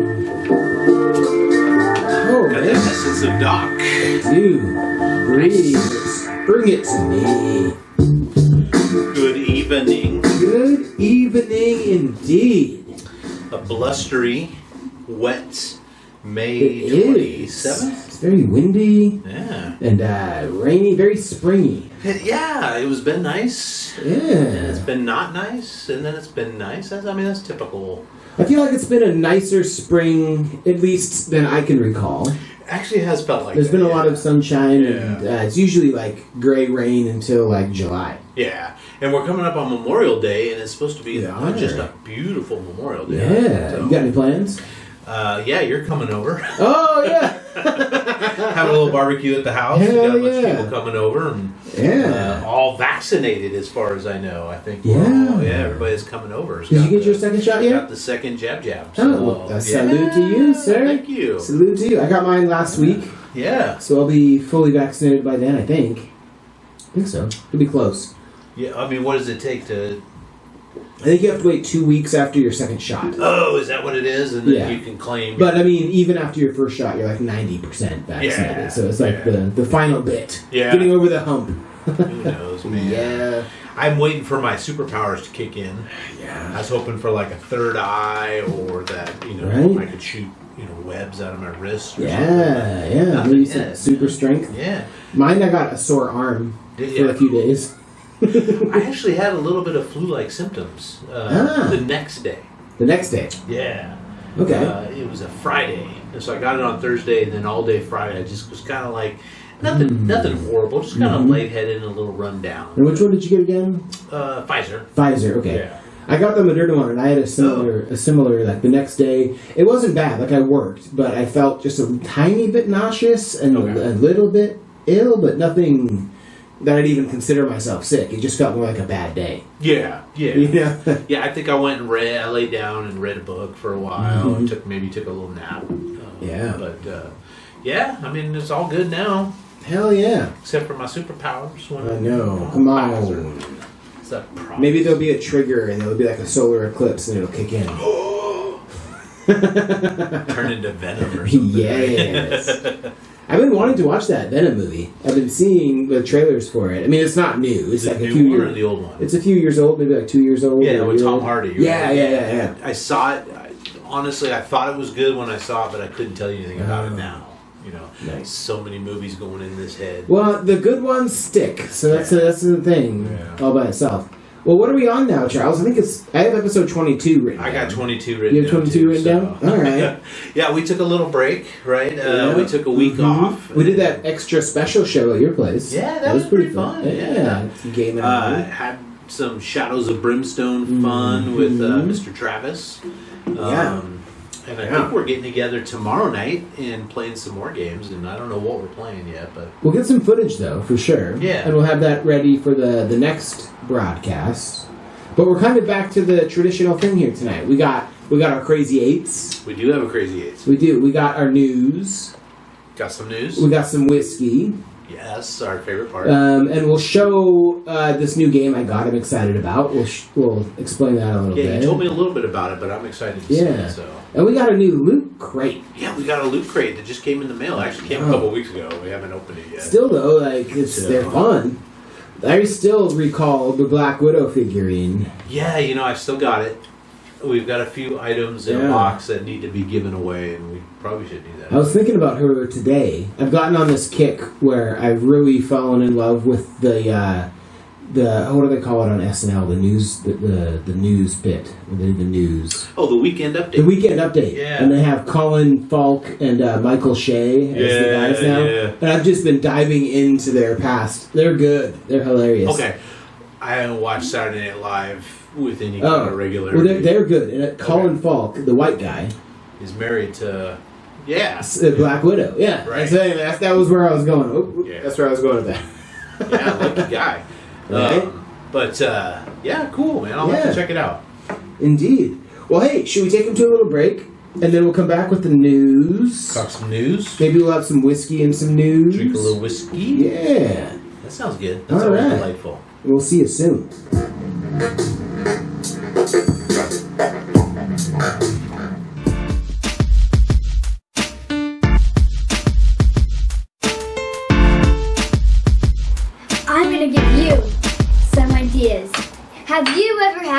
Oh, got man. that essence of Doc. Dude, bring it to me. Good evening. Good evening indeed. A blustery, wet May It 27th. It's very windy. Yeah. And rainy, very springy. Yeah, it was been nice. Yeah. And it's been not nice, and then it's been nice. That's typical. I feel like it's been a nicer spring, at least than I can recall. Actually, it has felt like There's been a lot of sunshine, Yeah. and it's usually like gray rain until like July. Yeah, and we're coming up on Memorial Day, and it's supposed to be Yeah. just a beautiful Memorial Day. Yeah. So, You got any plans? yeah, you're coming over. Oh, yeah. Have a little barbecue at the house. Hell We got a bunch yeah. of people coming over, and all vaccinated as far as I know. I think everybody's coming over. Did you get your second shot yet? Got the second jab. So, Oh, well, salute to you, sir. Thank you. Salute to you. I got mine last week, Yeah. so I'll be fully vaccinated by then, I think. I think so. It'll be close. Yeah. I mean, what does it take to? I think you have to wait 2 weeks after your second shot. Oh, is that what it is? And then Yeah. you can claim. But, I mean, even after your first shot, you're like 90% vaccinated. Yeah. So it's like the final bit. Yeah. Getting over the hump. Who knows, man? Yeah. I'm waiting for my superpowers to kick in. I Yeah. was hoping for like a third eye, or that Right. I could shoot webs out of my wrist. Or Yeah, yeah. Nothing Maybe yet. some super strength. something. Yeah. Mine, I got a sore arm Did for ya? a few days. I actually had a little bit of flu-like symptoms the next day. The next day. Yeah. Okay. It was a Friday, and so I got it on Thursday, and then all day Friday I just was kind of like nothing horrible, just kind of lightheaded and a little run down. And which one did you get again? Pfizer. Pfizer, okay. Yeah. I got the Moderna one, and I had a similar, like the next day. It wasn't bad, like I worked, but I felt just a tiny bit nauseous and a little bit ill, but nothing that I'd even consider myself sick. It just felt more like a bad day. Yeah. You know? Yeah, I think I went and I laid down and read a book for a while, and took a little nap. Yeah. But, yeah, I mean, it's all good now, Hell yeah. except for my superpowers. I know. Come on. It's that problem. Maybe there'll be a trigger, and there'll be like a solar eclipse, and it'll kick in. Turn into Venom or something. Yes. I've been wanting to watch that Venom movie. I've been seeing the trailers for it. I mean, it's not new. It's like the a new few one years. or the old one? It's a few years old, maybe like 2 years old. Yeah, or a with year Tom old. Hardy. Yeah. I saw it. Honestly, I thought it was good when I saw it, but I couldn't tell you anything about it now. Nice. So many movies going in this head. Well, the good ones stick, so that's the thing all by itself. Well, what are we on now, Charles? I have episode 22 written down. I got 22 written down. You have 22 written down? All right. Yeah, we took a little break, right? We took a week off. We did that extra special show at your place. Yeah, that was pretty fun. Yeah. Game and had some Shadows of Brimstone fun with Mr. Travis. And I think we're getting together tomorrow night and playing some more games, and I don't know what we're playing yet, but we'll get some footage though, for sure. Yeah. And we'll have that ready for the next broadcast. But we're kind of back to the traditional thing here tonight. We got our Crazy Eights. we do have a Crazy Eights. We do. We got our news. Got some news? We got some whiskey. Yes, our favorite part. And we'll show this new game I got. I'm excited about. We'll explain that a little bit. Yeah, you told me a little bit about it, but I'm excited to see it. So. And we got a new loot crate. Yeah, we got a loot crate that just came in the mail. It actually came a couple weeks ago. We haven't opened it yet. Still though, like they're fun. I still recall the Black Widow figurine. Yeah, I still got it. We've got a few items in a box that need to be given away, and we probably should do that. I was thinking about her today. I've gotten on this kick where I've really fallen in love with the what do they call it on SNL? The news, the news bit. The news. Oh, the weekend update. The weekend update. Yeah. And they have Colin Falk and Michael Shea as the guys now. Yeah. And I've just been diving into their past. They're good. They're hilarious. Okay. I haven't watched Saturday Night Live with any kind of regular. Well, they're good. And Colin Falk, the white guy, is married to Black Widow. Yeah. Right. That was where I was going. That's where I was going with that. Yeah, lucky guy. Right? Yeah, cool, man. I'll have to check it out. Indeed. Well, hey, should we take him to a little break? And then we'll come back with the news. Talk some news. Maybe we'll have some whiskey and some news. Drink a little whiskey. Yeah. That sounds good. That's All always right. delightful. We'll see you soon.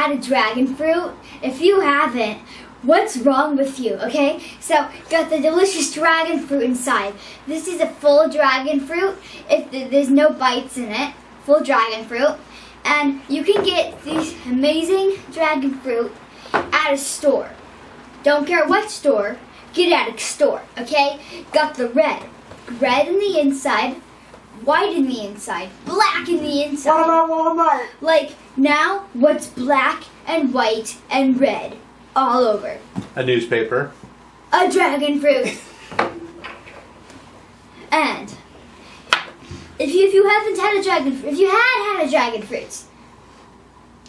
had a dragon fruit? If you haven't, what's wrong with you, okay? So, got the delicious dragon fruit inside. This is a full dragon fruit. There's no bites in it. Full dragon fruit. And you can get these amazing dragon fruit at a store. Don't care what store, get it at a store, okay? Got the red in the inside, white in the inside, black in the inside. What about Walmart? Like, now, what's black and white and red all over? A newspaper. A dragon fruit. And if you haven't had a dragon fruit, if you had a dragon fruit,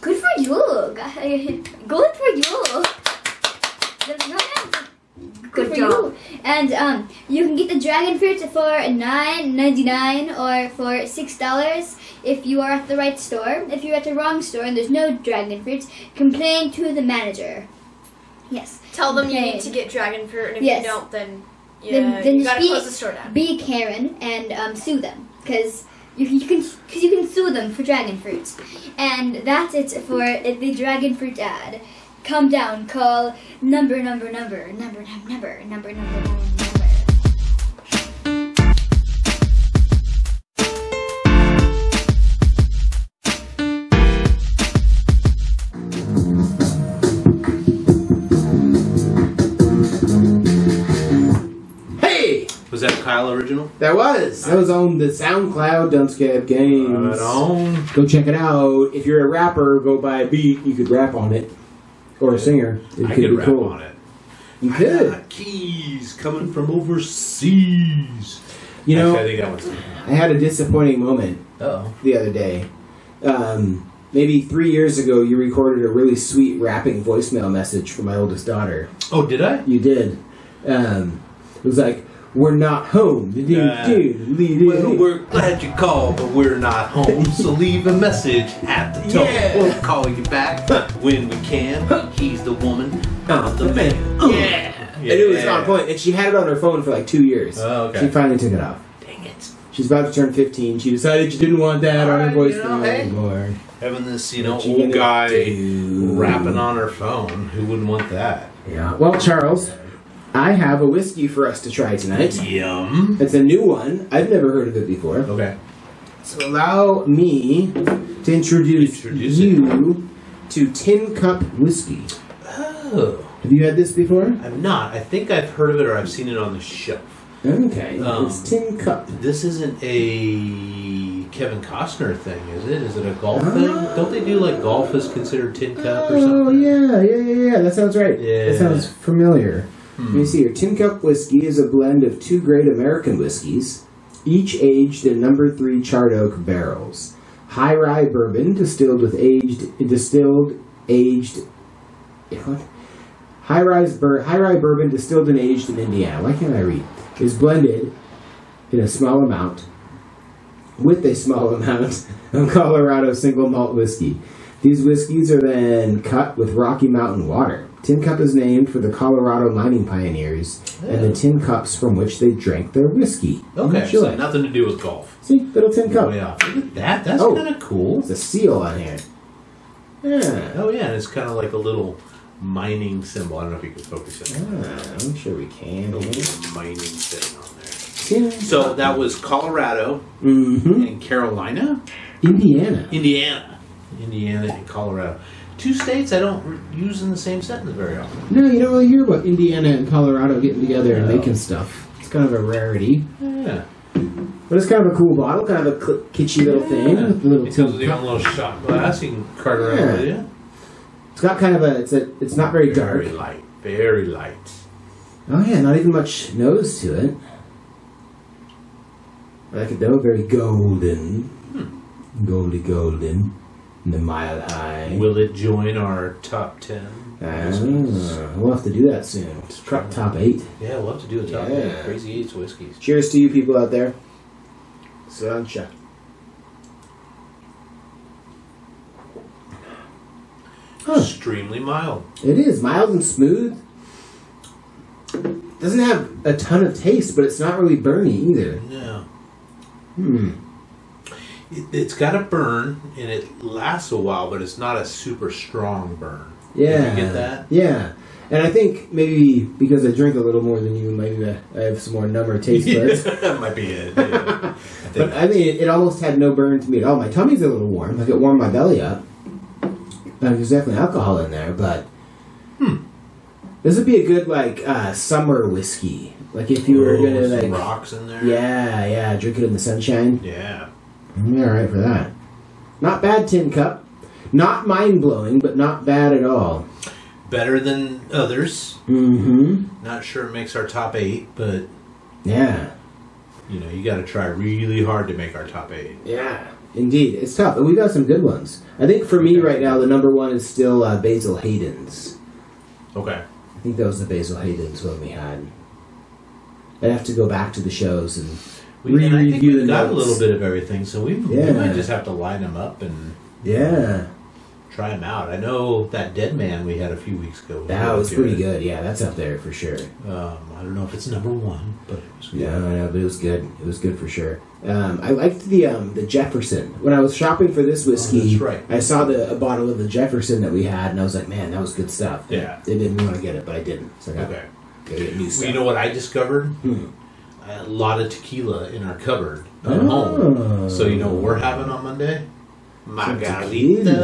good for you, guys. Good for you. Good for you. And you can get the dragon fruits for $9.99 or for $6 if you are at the right store. If you're at the wrong store and there's no dragon fruits, complain to the manager. Yes. Tell them you need to get dragon fruit, and if you don't, then you gotta close the store down. Be Karen and sue them, because you can sue them for dragon fruits. And that's it for the dragon fruit ad. Come down, call number. Hey! Was that a Kyle original? That was on the SoundCloud Dunscab Games. Right on. Go check it out. If you're a rapper, go buy a beat. You could rap on it. Or a singer. It I could be rap cool. on it. You I could. got keys coming from overseas. You know, actually, I think that was. I had a disappointing moment the other day. Maybe 3 years ago, you recorded a really sweet rapping voicemail message for my oldest daughter. Oh, did I? You did. It was like, "We're not home." Well, we're glad you called, but we're not home. So leave a message at the tone. Yeah. We'll call you back when we can. He's the woman, I'm the man. Yeah. And it was on point. And she had it on her phone for like 2 years. Oh, okay. She finally took it off. Dang it. She's about to turn 15. She decided she didn't want that on her voicemail hey. anymore. Having this, What you old gonna guy do? rapping on her phone. Who wouldn't want that? Yeah. Well, Charles, I have a whiskey for us to try tonight. Yum. It's a new one. I've never heard of it before. Okay. So allow me to introduce you to Tin Cup Whiskey. Oh. Have you had this before? I'm not. I think I've heard of it or I've seen it on the shelf. Okay. It's Tin Cup. This isn't a Kevin Costner thing, is it? Is it a golf thing? Don't they do like golf is considered Tin Cup or something? Oh, yeah. That sounds right. Yeah. That sounds familiar. Let me see here. Tin Cup Whiskey is a blend of two great American whiskeys, each aged in number 3 charred oak barrels. High rye bourbon distilled with High rye bourbon distilled and aged in Indiana. Why can't I read? Is blended in a small amount with a small amount of Colorado single malt whiskey. These whiskeys are then cut with Rocky Mountain water. Tin Cup is named for the Colorado mining pioneers and the tin cups from which they drank their whiskey. Okay, so nothing to do with golf. See, little tin cup. Yeah. Look at that. That's kind of cool. It's a seal on here. Yeah. Oh, yeah, and it's kind of like a little mining symbol. I don't know if you can focus it. I'm sure we can. A little mining thing on there. Yeah. So that was Colorado and Carolina? Indiana and Colorado. 2 states I don't use in the same sentence very often. No, you don't really hear about Indiana and Colorado getting together and making stuff. It's kind of a rarity. Yeah. But it's kind of a cool bottle, kind of a kitschy little thing. A little it comes with your own little shot glass. You can cart around with you. It's got kind of it's not very dark. Very light. Very light. Oh yeah, not even much nose to it. I like it though, very golden. Golden. And the mile high. Will it join our top 10? We'll have to do that soon. Top 8. Yeah, we'll have to do a top 8. Crazy 8's whiskeys. Cheers to you people out there. Sunshine. Extremely mild. It is mild and smooth. Doesn't have a ton of taste, but it's not really burny either. No. It's got a burn, and it lasts a while, but it's not a super strong burn. Yeah. Did you get that? Yeah. And I think maybe because I drink a little more than you, maybe I have some more number taste buds. That might be it. Yeah. But I mean, it almost had no burn to me at all. My tummy's a little warm. Like, it warmed my belly up. There's definitely alcohol in there, but this would be a good, like, summer whiskey. Like, if you were going to, like... some rocks in there? Yeah, drink it in the sunshine. Yeah. I'm alright for that. Not bad, Tin Cup. Not mind-blowing, but not bad at all. Better than others. Mm-hmm. Not sure it makes our top 8, but... Yeah. You know, you got to try really hard to make our top 8. Yeah, indeed. It's tough. And we got some good ones. I think for me right now, the number one is still Basil Hayden's. Okay. I think that was the Basil Hayden's one we had. I'd have to go back to the shows and re-review the notes. Got a little bit of everything, so we might just have to line them up and try them out. I know that Dead Man we had a few weeks ago. That was pretty good. Yeah, that's up there for sure. I don't know if it's number one, but it was good. Yeah, no, but it was good. It was good for sure. I liked the Jefferson. When I was shopping for this whiskey, that's right. I saw a bottle of the Jefferson that we had, and I was like, man, that was good stuff. Yeah. They didn't want to get it, but I didn't. So I okay. Gotta get new stuff. Well, you know what I discovered? A lot of tequila in our cupboard at home. So you know what we're having on Monday? Margaritas.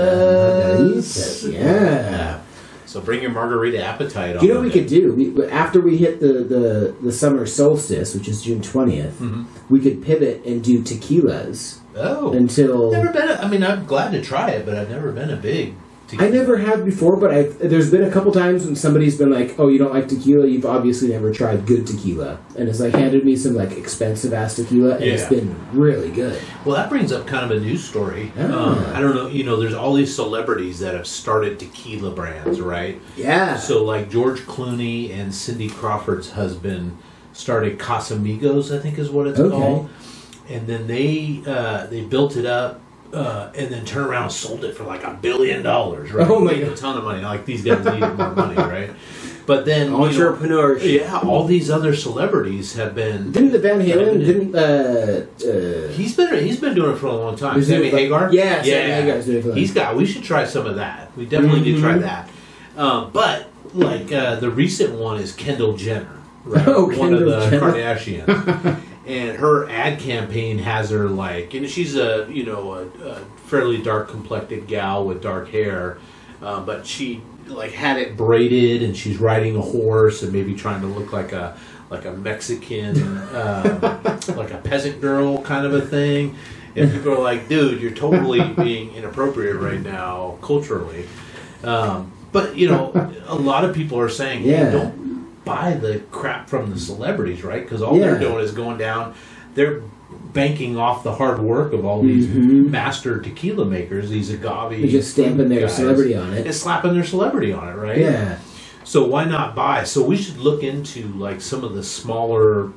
Yeah. So bring your margarita appetite on. You know what we could do? After we hit the summer solstice, which is June 20th, we could pivot and do tequilas. Oh. Until... Never been I'm glad to try it, but I've never been a big tequila. I never have before, but there's been a couple times when somebody's been like, oh, you don't like tequila? You've obviously never tried good tequila. And it's like handed me some like expensive-ass tequila, and it's been really good. Well, that brings up kind of a news story. I don't know, there's all these celebrities that have started tequila brands, right? Yeah. So like George Clooney and Cindy Crawford's husband started Casamigos, I think is what it's called. And then they built it up. And then turned around and sold it for like $1 billion, right? Oh my God. A ton of money. Like these guys needed more money, right? But then entrepreneurs, all these other celebrities have been. Didn't the Van Halen? He's been doing it for a long time. Sammy Hagar. Yeah, Sammy Hagar's doing it for a long time. We should try some of that. We definitely need to try that. But like the recent one is Kendall Jenner, right? One of the Kardashians. And her ad campaign has her like, and she's a fairly dark complected gal with dark hair, but she like had it braided, and she's riding a horse and maybe trying to look like a Mexican, like a peasant girl kind of a thing. And people are like, dude, you're totally being inappropriate right now culturally. But a lot of people are saying, hey, don't buy the crap from the celebrities, right? Because all they're doing is going down. They're banking off the hard work of all these master tequila makers, these agave. They're just stamping their celebrity on it. And slapping their celebrity on it, right? Yeah. So why not buy? So we should look into like some of the smaller,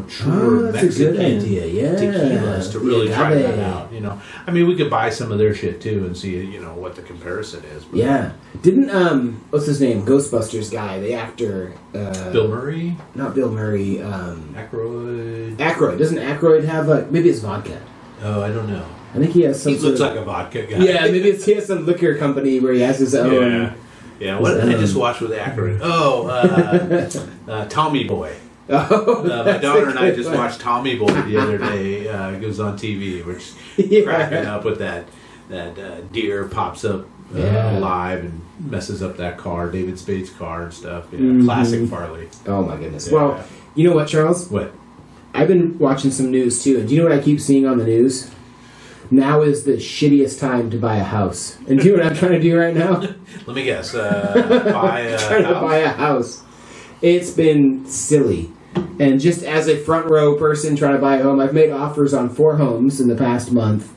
truer Mexican tequilas to really try that out. I mean, we could buy some of their shit too and see, what the comparison is. But didn't what's his name? Ghostbusters guy, the actor. Bill Murray? Not Bill Murray. Aykroyd. Doesn't Aykroyd have maybe it's vodka? Oh, I don't know. I think he has some. He looks like a vodka guy. Yeah, maybe he has some liquor company where he has his own. Yeah. What did I just watch with Aykroyd? Oh, Tommy Boy. My daughter and I just watched Tommy Boy the other day. It was on TV, which cracking up with that deer pops up alive and messes up that car, David Spade's car and stuff. Classic Farley. Oh my goodness. Well, you know what, Charles? What? I've been watching some news too, and do you know what I keep seeing on the news? Now is the shittiest time to buy a house. And do you know what I'm trying to do right now? Let me guess. Buy a house. It's been silly. And just as a front row person trying to buy a home, I've made offers on 4 homes in the past month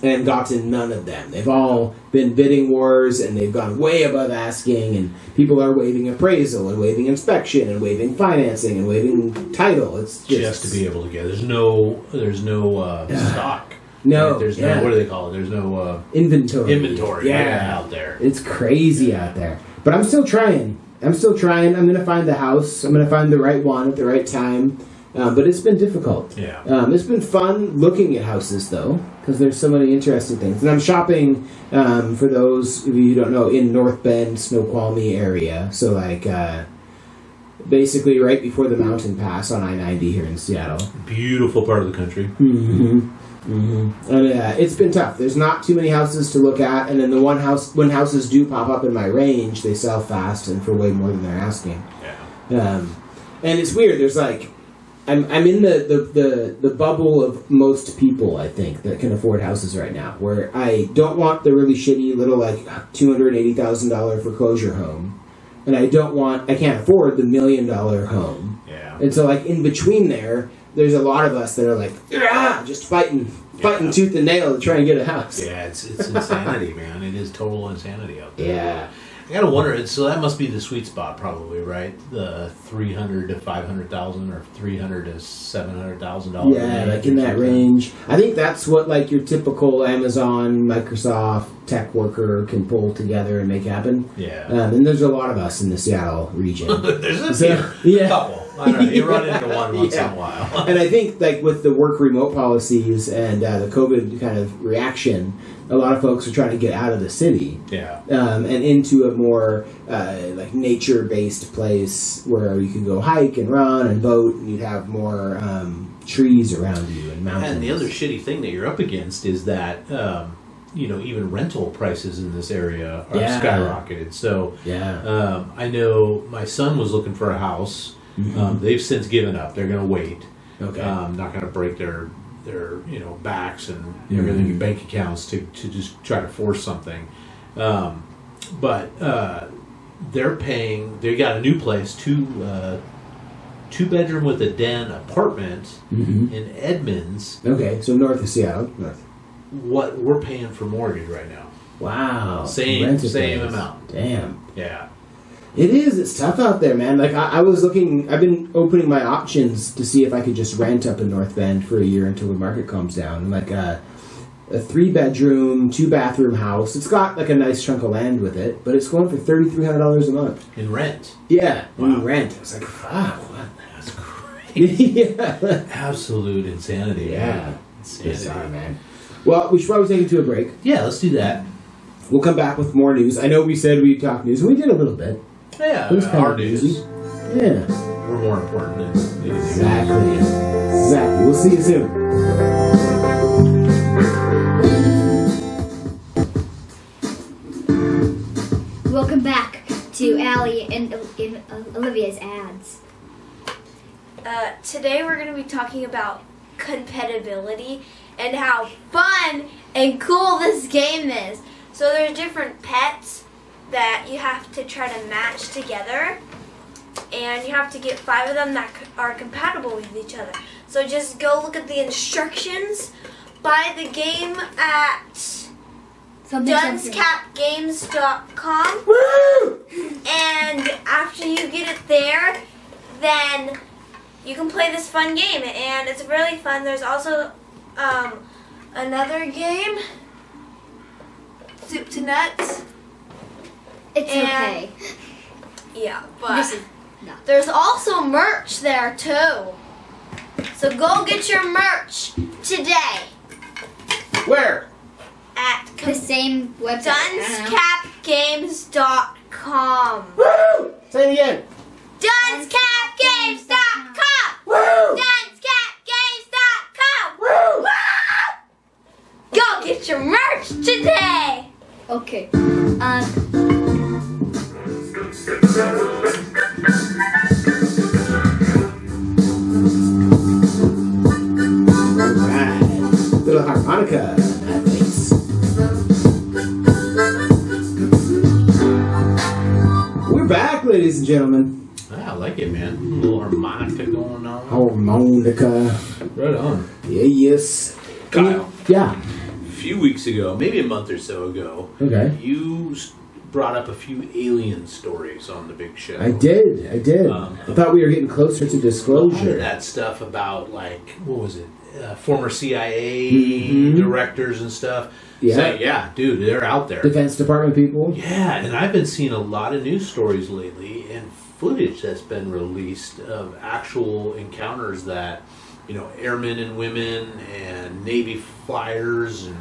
and gotten none of them. They've all been bidding wars, and they've gone way above asking, and people are waiving appraisal and waiving inspection and waiving financing and waiving title. It's just to be able to get. There's no stock. No, right? There's no, what do they call it? There's no inventory out there. It's crazy out there. But I'm still trying. I'm going to find the house. I'm going to find the right one at the right time. But it's been difficult. Yeah. It's been fun looking at houses, though, because there's so many interesting things. And I'm shopping, for those of you who don't know, in North Bend, Snoqualmie area. So, like, basically right before the mountain pass on I-90 here in Seattle. Beautiful part of the country. And it's been tough. There's not too many houses to look at, and then when houses do pop up in my range, they sell fast and for way more than they're asking. Yeah. And it's weird. There's like, I'm in the bubble of most people, I think, that can afford houses right now, where I don't want the really shitty little like $280,000 foreclosure home, and I can't afford the $1 million home. Yeah. And so like in between there's a lot of us that are like, just fighting tooth and nail to try and get a house. Yeah, it's insanity, man. It is total insanity out there. Yeah. I gotta wonder. So that must be the sweet spot, probably, right? The $300,000 to $500,000 or $300,000 to $700,000. Yeah, like in that range. I think that's what like your typical Amazon, Microsoft tech worker can pull together and make happen. Yeah. And there's a lot of us in the Seattle region. There's a couple. I don't know. You run into one once in a while. And I think like with the work remote policies and the COVID kind of reaction, a lot of folks are trying to get out of the city. Yeah. And into a more like nature-based place where you can go hike and run and boat, and you'd have more trees around you and mountains. And the other shitty thing that you're up against is that even rental prices in this area are skyrocketed. So I know my son was looking for a house. They've since given up. They're going to wait. Okay. Not going to break their backs and everything, bank accounts to just try to force something. But they're paying. They got a new place, two bedroom with a den apartment in Edmonds. Okay, so north of Seattle. North. What we're paying for mortgage right now. Wow. Same amount. Damn. Yeah. It is. It's tough out there, man. Like I was looking. I've been opening my options to see if I could just rent up in North Bend for a year until the market calms down. Like a 3-bedroom, 2-bathroom house. It's got like a nice chunk of land with it, but it's going for $3,300 a month In rent. Yeah, wow. In rent. It's like, fuck. What? That's crazy. Yeah. Absolute insanity. Yeah. Insanity. Bizarre, man. Well, we should probably take it to a break. Yeah, let's do that. We'll come back with more news. I know we said we'd talk news, and we did a little bit. Yeah, it was kind our of news. easy. Yeah. We're more important than anything. Exactly. We'll see you soon. Welcome back to Allie and Olivia's ads. Today we're going to be talking about compatibility and how fun and cool this game is. So there's different pets that you have to try to match together, and you have to get 5 of them that are compatible with each other. So just go look at the instructions, buy the game at dunscapgames.com. Woo! And after you get it there, then you can play this fun game, and it's really fun. There's also another game, Soup to Nuts. It's okay. Yeah, but there's also merch there too. So go get your merch today. Where? At the same website. dunscapgames.com. Woo! Say it again. dunscapgames.com. Woo! dunscapgames.com. Woo! Go get your merch today. Okay. Alright. Little harmonica. Thanks. We're back, ladies and gentlemen. I like it, man. A little harmonica going on. Harmonica. Right on. Yeah, yes. Kyle. Yeah. A few weeks ago, maybe a month or so ago, you brought up a few alien stories on the big show. I did. I thought we were getting closer to disclosure. That stuff about, like, what was it? Former CIA directors and stuff. Yeah. So, yeah, dude, they're out there. Defense Department people. Yeah, and I've been seeing a lot of news stories lately, and footage that's been released of actual encounters that, you know, airmen and women and Navy flyers and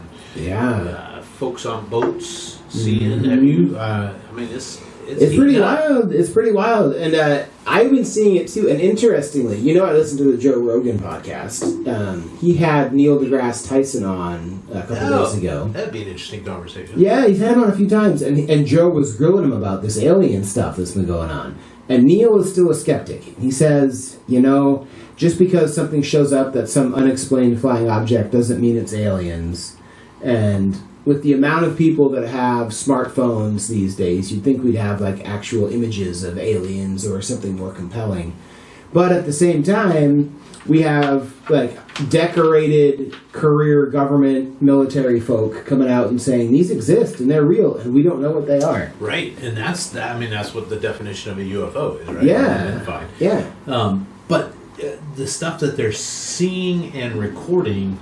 folks on boats seeing. Have you? I mean, it's pretty wild. It's pretty wild, and I've been seeing it too. And interestingly, you know, I listened to the Joe Rogan podcast. He had Neil deGrasse Tyson on a couple days ago. That'd be an interesting conversation. Yeah, he's had him on a few times, and Joe was grilling him about this alien stuff that's been going on. And Neil is still a skeptic. He says, you know, just because something shows up that's some unexplained flying object doesn't mean it's aliens. And with the amount of people that have smartphones these days, you'd think we'd have like actual images of aliens or something more compelling. But at the same time, we have like decorated career government military folk coming out and saying these exist and they're real and we don't know what they are. Right, and that's what the definition of a UFO is, right? Yeah, yeah. But the stuff that they're seeing and recording,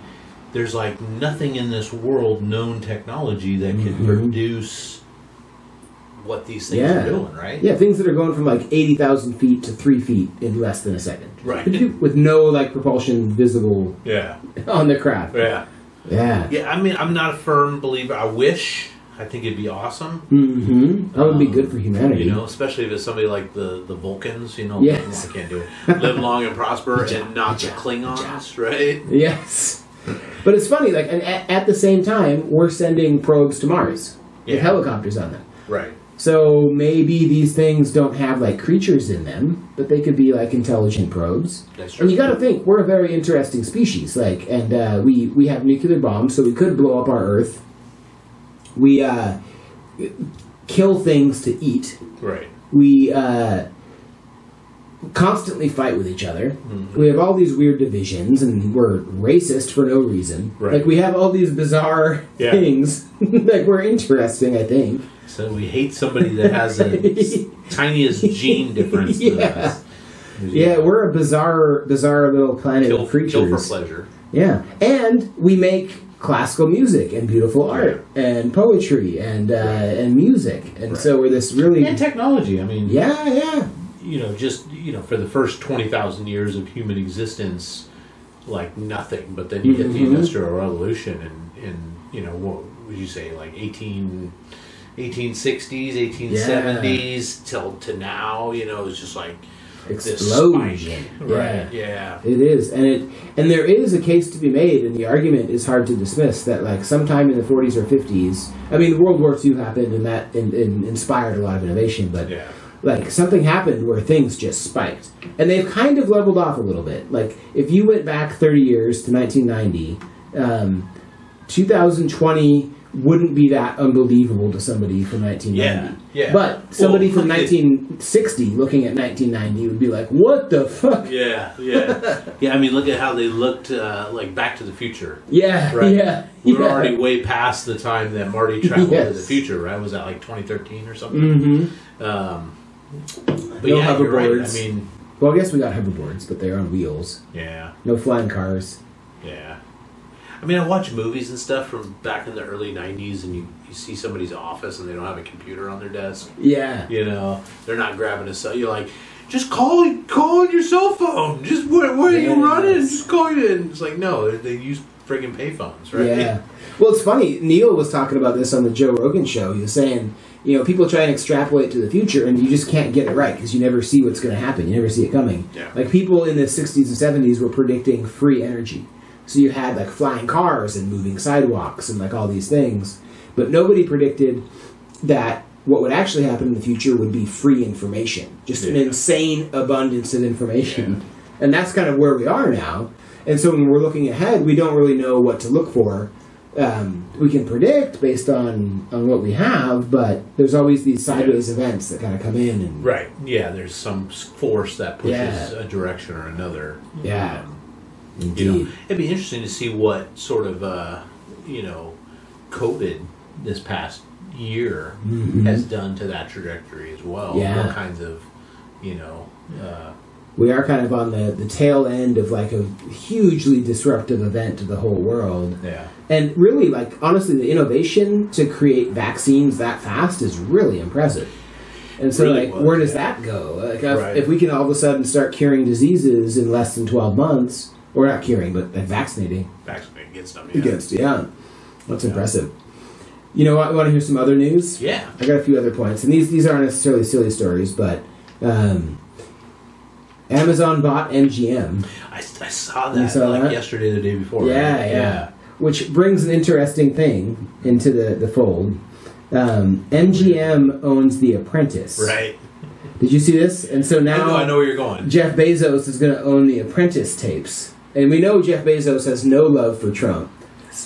there's like nothing in this world, known technology that can produce what these things are doing, right? Yeah, things that are going from like 80,000 feet to 3 feet in less than a second. Right. With no like propulsion visible on the craft. Yeah. Yeah. Yeah, I mean, I'm not a firm believer. I think it'd be awesome. Mm-hmm. That would be good for humanity. You know, especially if it's somebody like the Vulcans, you know. Yes. I can't do it. Live long and prosper and not the Klingons, right? Yes. But it's funny, like, and at the same time, we're sending probes to Mars with helicopters on them. Right. So maybe these things don't have like creatures in them, but they could be like intelligent probes. That's true. And you got to think we're a very interesting species. Like, and we have nuclear bombs, so we could blow up our Earth. We kill things to eat. Right. We constantly fight with each other. Mm-hmm. We have all these weird divisions, and we're racist for no reason. Right. Like we have all these bizarre things. Like we're interesting, I think. So we hate somebody that has the tiniest gene difference than us. Yeah, we're a bizarre little planet of creatures. Kill for pleasure. Yeah, and we make classical music and beautiful art and poetry and music, and so we're this really and technology. I mean, yeah. You know, just for the first 20,000 years of human existence, like nothing. But then you get the Industrial Revolution, and what would you say, like 1860s, 1870s till to now, it's just like explosion. Right. Yeah. It is. And there is a case to be made, and the argument is hard to dismiss, that like sometime in the 40s or 50s, I mean World War II happened and that inspired a lot of innovation, but like something happened where things just spiked. And they've kind of leveled off a little bit. Like if you went back 30 years to 1990, 2020 wouldn't be that unbelievable to somebody from 1990. Yeah. But somebody from 1960 looking at 1990 would be like, what the fuck? Yeah. I mean, look at how they looked like Back to the Future. Yeah, right? Yeah. We're already way past the time that Marty traveled to the future, right? Was that like 2013 or something? But no hoverboards. You're right. I mean, well, I guess we got hoverboards, but they're on wheels. Yeah. No flying cars. Yeah. I mean, I watch movies and stuff from back in the early 90s, and you see somebody's office and they don't have a computer on their desk. Yeah. They're not grabbing a cell. You're like, just call on your cell phone. Just, where are you running? Just call you. And it's like, no, they use friggin' payphones, right? Yeah. Well, it's funny. Neil was talking about this on the Joe Rogan show. He was saying, people try and extrapolate to the future, and you just can't get it right because you never see what's going to happen. You never see it coming. Yeah. Like, people in the 60s and 70s were predicting free energy. So you had, like, flying cars and moving sidewalks and, like, all these things. But nobody predicted that what would actually happen in the future would be free information. Just an insane abundance of information. Yeah. And that's kind of where we are now. And so when we're looking ahead, we don't really know what to look for. We can predict based on what we have, but there's always these sideways events that kind of come in. And right. Yeah, there's some force that pushes a direction or another. Yeah. Indeed. It'd be interesting to see what sort of, COVID this past year has done to that trajectory as well. Yeah. What kinds of, we are kind of on the tail end of like a hugely disruptive event to the whole world. Yeah. And really, like, honestly, the innovation to create vaccines that fast is really impressive. And so, really where does that go? Like, Right. if we can all of a sudden start curing diseases in less than 12 months, or not curing, but vaccinating. Vaccinating against them, That's impressive. You know what? You want to hear some other news? Yeah. I got a few other points. And these aren't necessarily silly stories, but Amazon bought MGM. I saw that yesterday or the day before. Yeah. Which brings an interesting thing into the fold. MGM owns The Apprentice. Right. Did you see this? And so now I know where you're going. Jeff Bezos is going to own The Apprentice tapes. And we know Jeff Bezos has no love for Trump.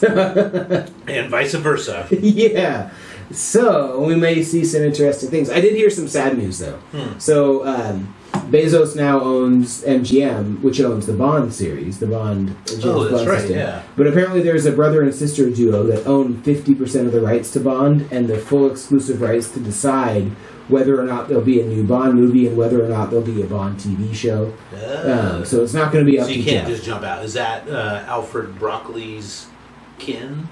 And vice versa. Yeah. So we may see some interesting things. I did hear some sad news, though. So Bezos now owns MGM, which owns the Bond series, the Bond James Bond right, system. yeah. But apparently there's a brother and sister duo that own 50% of the rights to Bond and the full exclusive rights to decide whether or not there'll be a new Bond movie and whether or not there'll be a Bond TV show. So it's not going to be up to Jeff. So you can't just jump out. Is that Alfred Broccoli's kin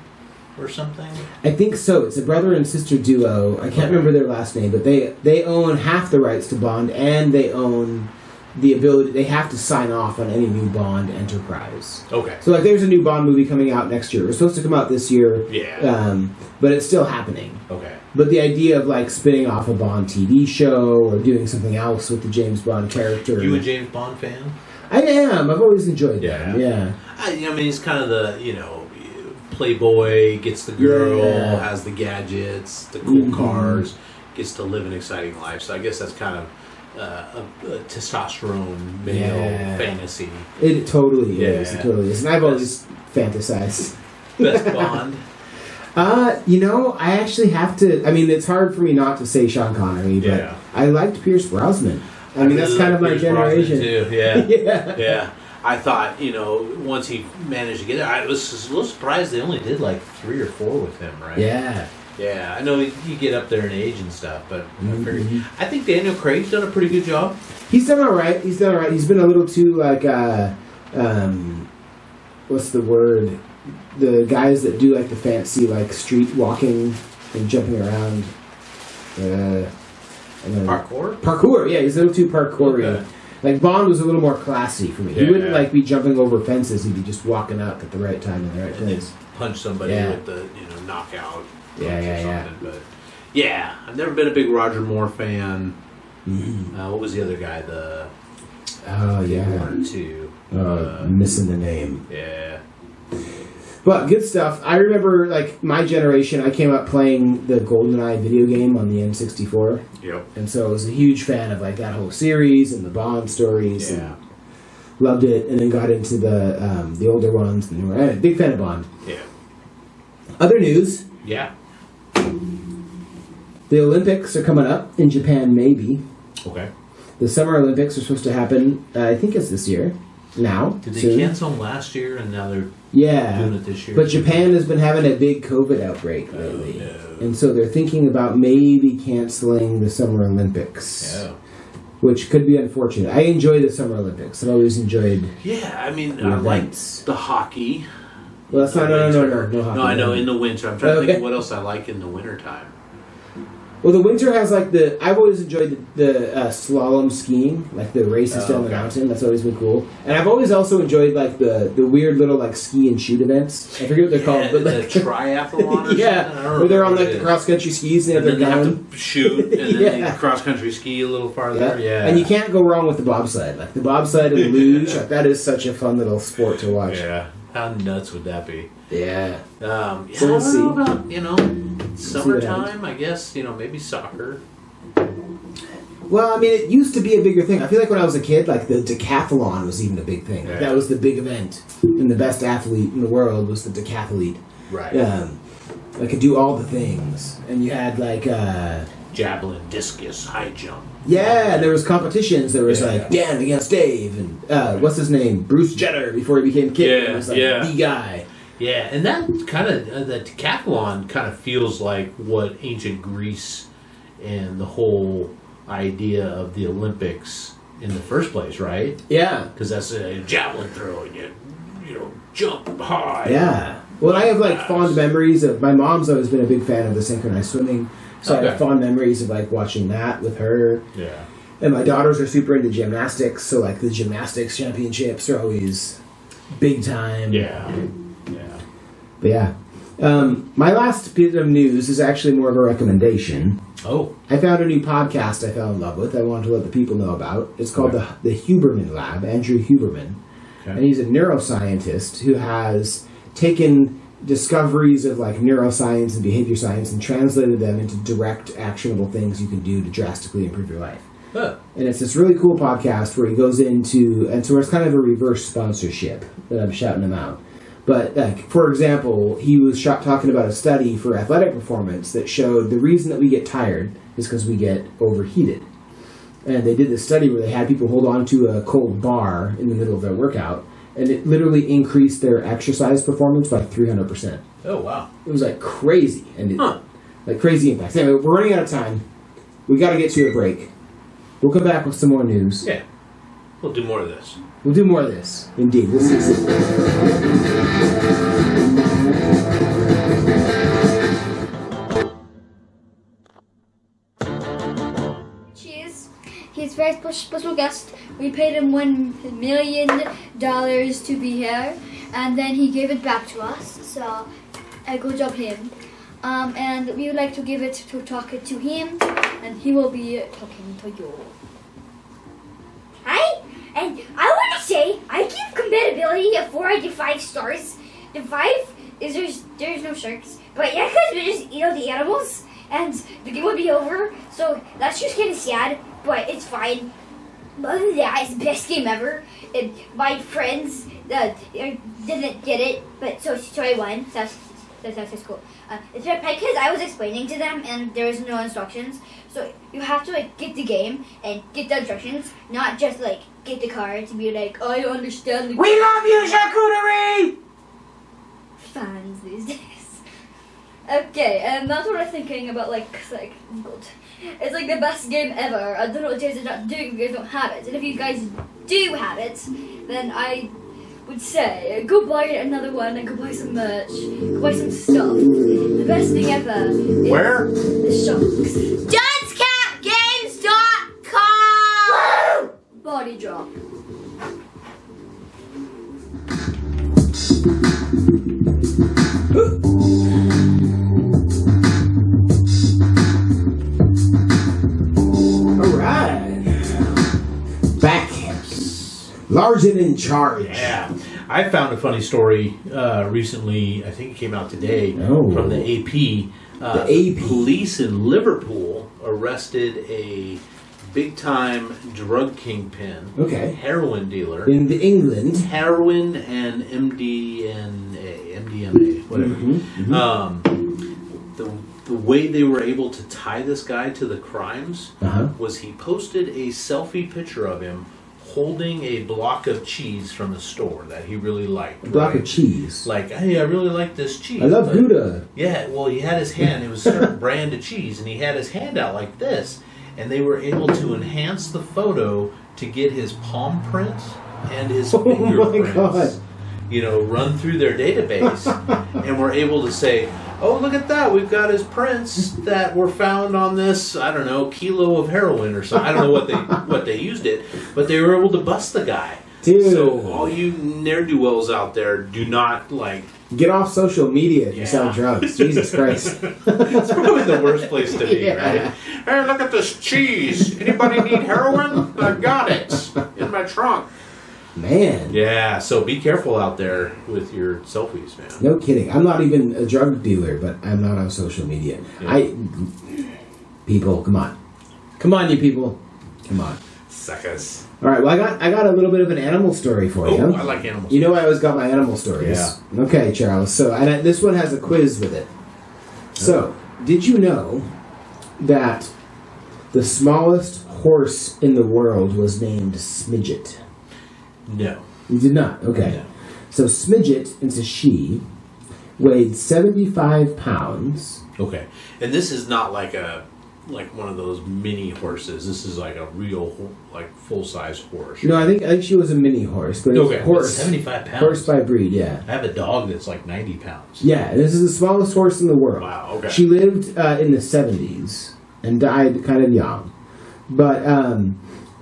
or something? I think so. It's a brother and sister duo. I can't remember their last name, but they own half the rights to Bond, and they own the ability. They have to sign off on any new Bond enterprise. Okay. So there's a new Bond movie coming out next year. It was supposed to come out this year. Yeah. But it's still happening. Okay. But the idea of spinning off a Bond TV show or doing something else with the James Bond character. You a James Bond fan? I am. I've always enjoyed them. Yeah. I mean, he's kind of the playboy, gets the girl, has the gadgets, the cool cars, gets to live an exciting life. So I guess that's kind of a testosterone male fantasy. It totally is. It totally is. And I've always fantasized. Best Bond? I actually have to. I mean, it's hard for me not to say Sean Connery, but I liked Pierce Brosnan. I mean, that's kind of my generation. Too. Yeah. Yeah. I thought, once he managed to get it, I was a little surprised they only did 3 or 4 with him, right? Yeah. Yeah, I know you get up there in age and stuff, but I think Daniel Craig's done a pretty good job. He's done all right. He's been a little too, what's the word? The guys that do, the fancy, street walking and jumping around. Parkour, yeah, he's a little too parkour-y. Okay. Bond was a little more classy for me. He wouldn't be jumping over fences. He'd be just walking up at the right time in the right place. Punch somebody with the knockout. Yeah. But I've never been a big Roger Moore fan. What was the other guy? One or two. Missing the name. Yeah. But good stuff. I remember, my generation, I came up playing the GoldenEye video game on the N64. Yep. And so I was a huge fan of, that whole series and the Bond stories. Yeah. And loved it, and then got into the older ones. And big fan of Bond. Yeah. Other news. Yeah. The Olympics are coming up in Japan, maybe. Okay. The Summer Olympics are supposed to happen, I think it's this year. Now. Did they cancel them last year, and now they're doing it this year? But Japan has been having a big COVID outbreak lately. Oh, no. And so they're thinking about maybe canceling the Summer Olympics. Yeah. Which could be unfortunate. I enjoy the Summer Olympics. I've always enjoyed I mean, I like the hockey. Well, that's not, no hockey. No, I know, in the winter. I'm trying to think of what else I like in the wintertime. Well, the winter has I've always enjoyed the slalom skiing, the races down the mountain. That's always been cool. And I've always also enjoyed the weird little ski and shoot events. I forget what they're called, but the triathlon. Or where they're on the cross country skis and they have to shoot and then they cross country ski a little farther. Yeah. And you can't go wrong with the bobsled. The bobsled and the luge. That is such a fun little sport to watch. Yeah. How nuts would that be? Yeah. So we'll see. About, summertime, I guess, maybe soccer. Well, I mean, it used to be a bigger thing. I feel like when I was a kid, the decathlon was even a big thing. Yeah. That was the big event. And the best athlete in the world was the decathlete. Right. Could do all the things. And you had, javelin, discus, high jump. Yeah, there was competitions. There was Dan against Dave, and what's his name? Bruce Jenner before he became Kid. It was the guy. Yeah, and that kind of the decathlon kind of feels like what ancient Greece and the whole idea of the Olympics in the first place, right? Yeah, because that's a javelin throw, and you jump high. Yeah. Well, I have like fond memories of, my mom's always been a big fan of the synchronized swimming, so I have fond memories of like watching that with her. Yeah. And my daughters are super into gymnastics, so like the gymnastics championships are always big time. Yeah. Yeah. But yeah. My last bit of news is actually more of a recommendation. Oh. I found a new podcast I fell in love with. I wanted to let the people know about. It's called the Huberman Lab, Andrew Huberman. Okay. And he's a neuroscientist who has taken discoveries of like neuroscience and behavior science and translated them into direct, actionable things you can do to drastically improve your life. Huh. And it's this really cool podcast where he goes into, and so it's kind of a reverse sponsorship that I'm shouting him out. But, like, for example, he was talking about a study for athletic performance that showed the reason that we get tired is because we get overheated. And they did this study where they had people hold on to a cold bar in the middle of their workout, and it literally increased their exercise performance by 300%. Oh, wow. It was, like, crazy. And like, crazy impact. Anyway, we're running out of time. We got to get to a break. We'll come back with some more news. Yeah. We'll do more of this. We'll do more of this. Indeed. This is... Cheers. He's a very special guest. We paid him $1 million to be here, and then he gave it back to us. So, a good job him. And we would like to give it to talk to him, and he will be talking to you. Hi, and I want to say I give compatibility a 4 out of 5 stars. The 5 is there's no sharks, but yeah, because we just eat all the animals, and the game would be over. So that's just kind of sad, but it's fine. But other than that, it's the best game ever. And my friends didn't get it, but so I won. So that's cool. It's because I was explaining to them and there was no instructions. So you have to like get the game and get the instructions, not just like get the card to be like, oh, I understand. We love you, charcuterie! Fans these days. Okay, and that's what I'm thinking about like it's like the best game ever. I don't know what you guys are not doing if you guys don't have it. And if you guys do have it, then I would say go buy another one and go buy some merch, go buy some stuff. The best thing ever is where? The shocks. DunsCapGames.com. Body drop. Alright. Back. Large and in charge. Yeah. I found a funny story recently, I think it came out today, from the AP. The AP. Police in Liverpool arrested a big-time drug kingpin, heroin dealer. In England. Heroin and MDMA, whatever. The way they were able to tie this guy to the crimes was he posted a selfie picture of him holding a block of cheese from the store that he really liked. A block of cheese? Like, hey, I really like this cheese. I love Gouda. Yeah, well, he had his hand, it was a certain brand of cheese, and he had his hand out like this, and they were able to enhance the photo to get his palm print and his fingerprints, run through their database, and were able to say, oh, look at that, we've got his prints that were found on this, I don't know, kilo of heroin or something. I don't know what they used it, but they were able to bust the guy. Dude. So all you ne'er-do-wells out there, do not, get off social media if you sell drugs. Jesus Christ. It's probably the worst place to be, right? Hey, look at this cheese. Anybody need heroin? I got it in my trunk. Man. Yeah, so be careful out there with your selfies, man. No kidding. I'm not even a drug dealer, but I'm not on social media. Yeah. People, come on. Come on, you people. Come on. Suckers. All right, well, I got a little bit of an animal story for you. Oh, I like animal stories. You know I always got my animal stories. Yeah. Okay, Charles. So, this one has a quiz with it. So, did you know that the smallest horse in the world was named Smidget? No. You did not? Okay. No. So Smidget, it's a she, weighed 75 pounds. Okay. And this is not like a like one of those mini horses. This is like a real, like full-size horse. No, I think she was a mini horse, but it's a horse. 75 pounds. Horse by breed, yeah. I have a dog that's like 90 pounds. Yeah, this is the smallest horse in the world. Wow, okay. She lived in the 70s and died kind of young. But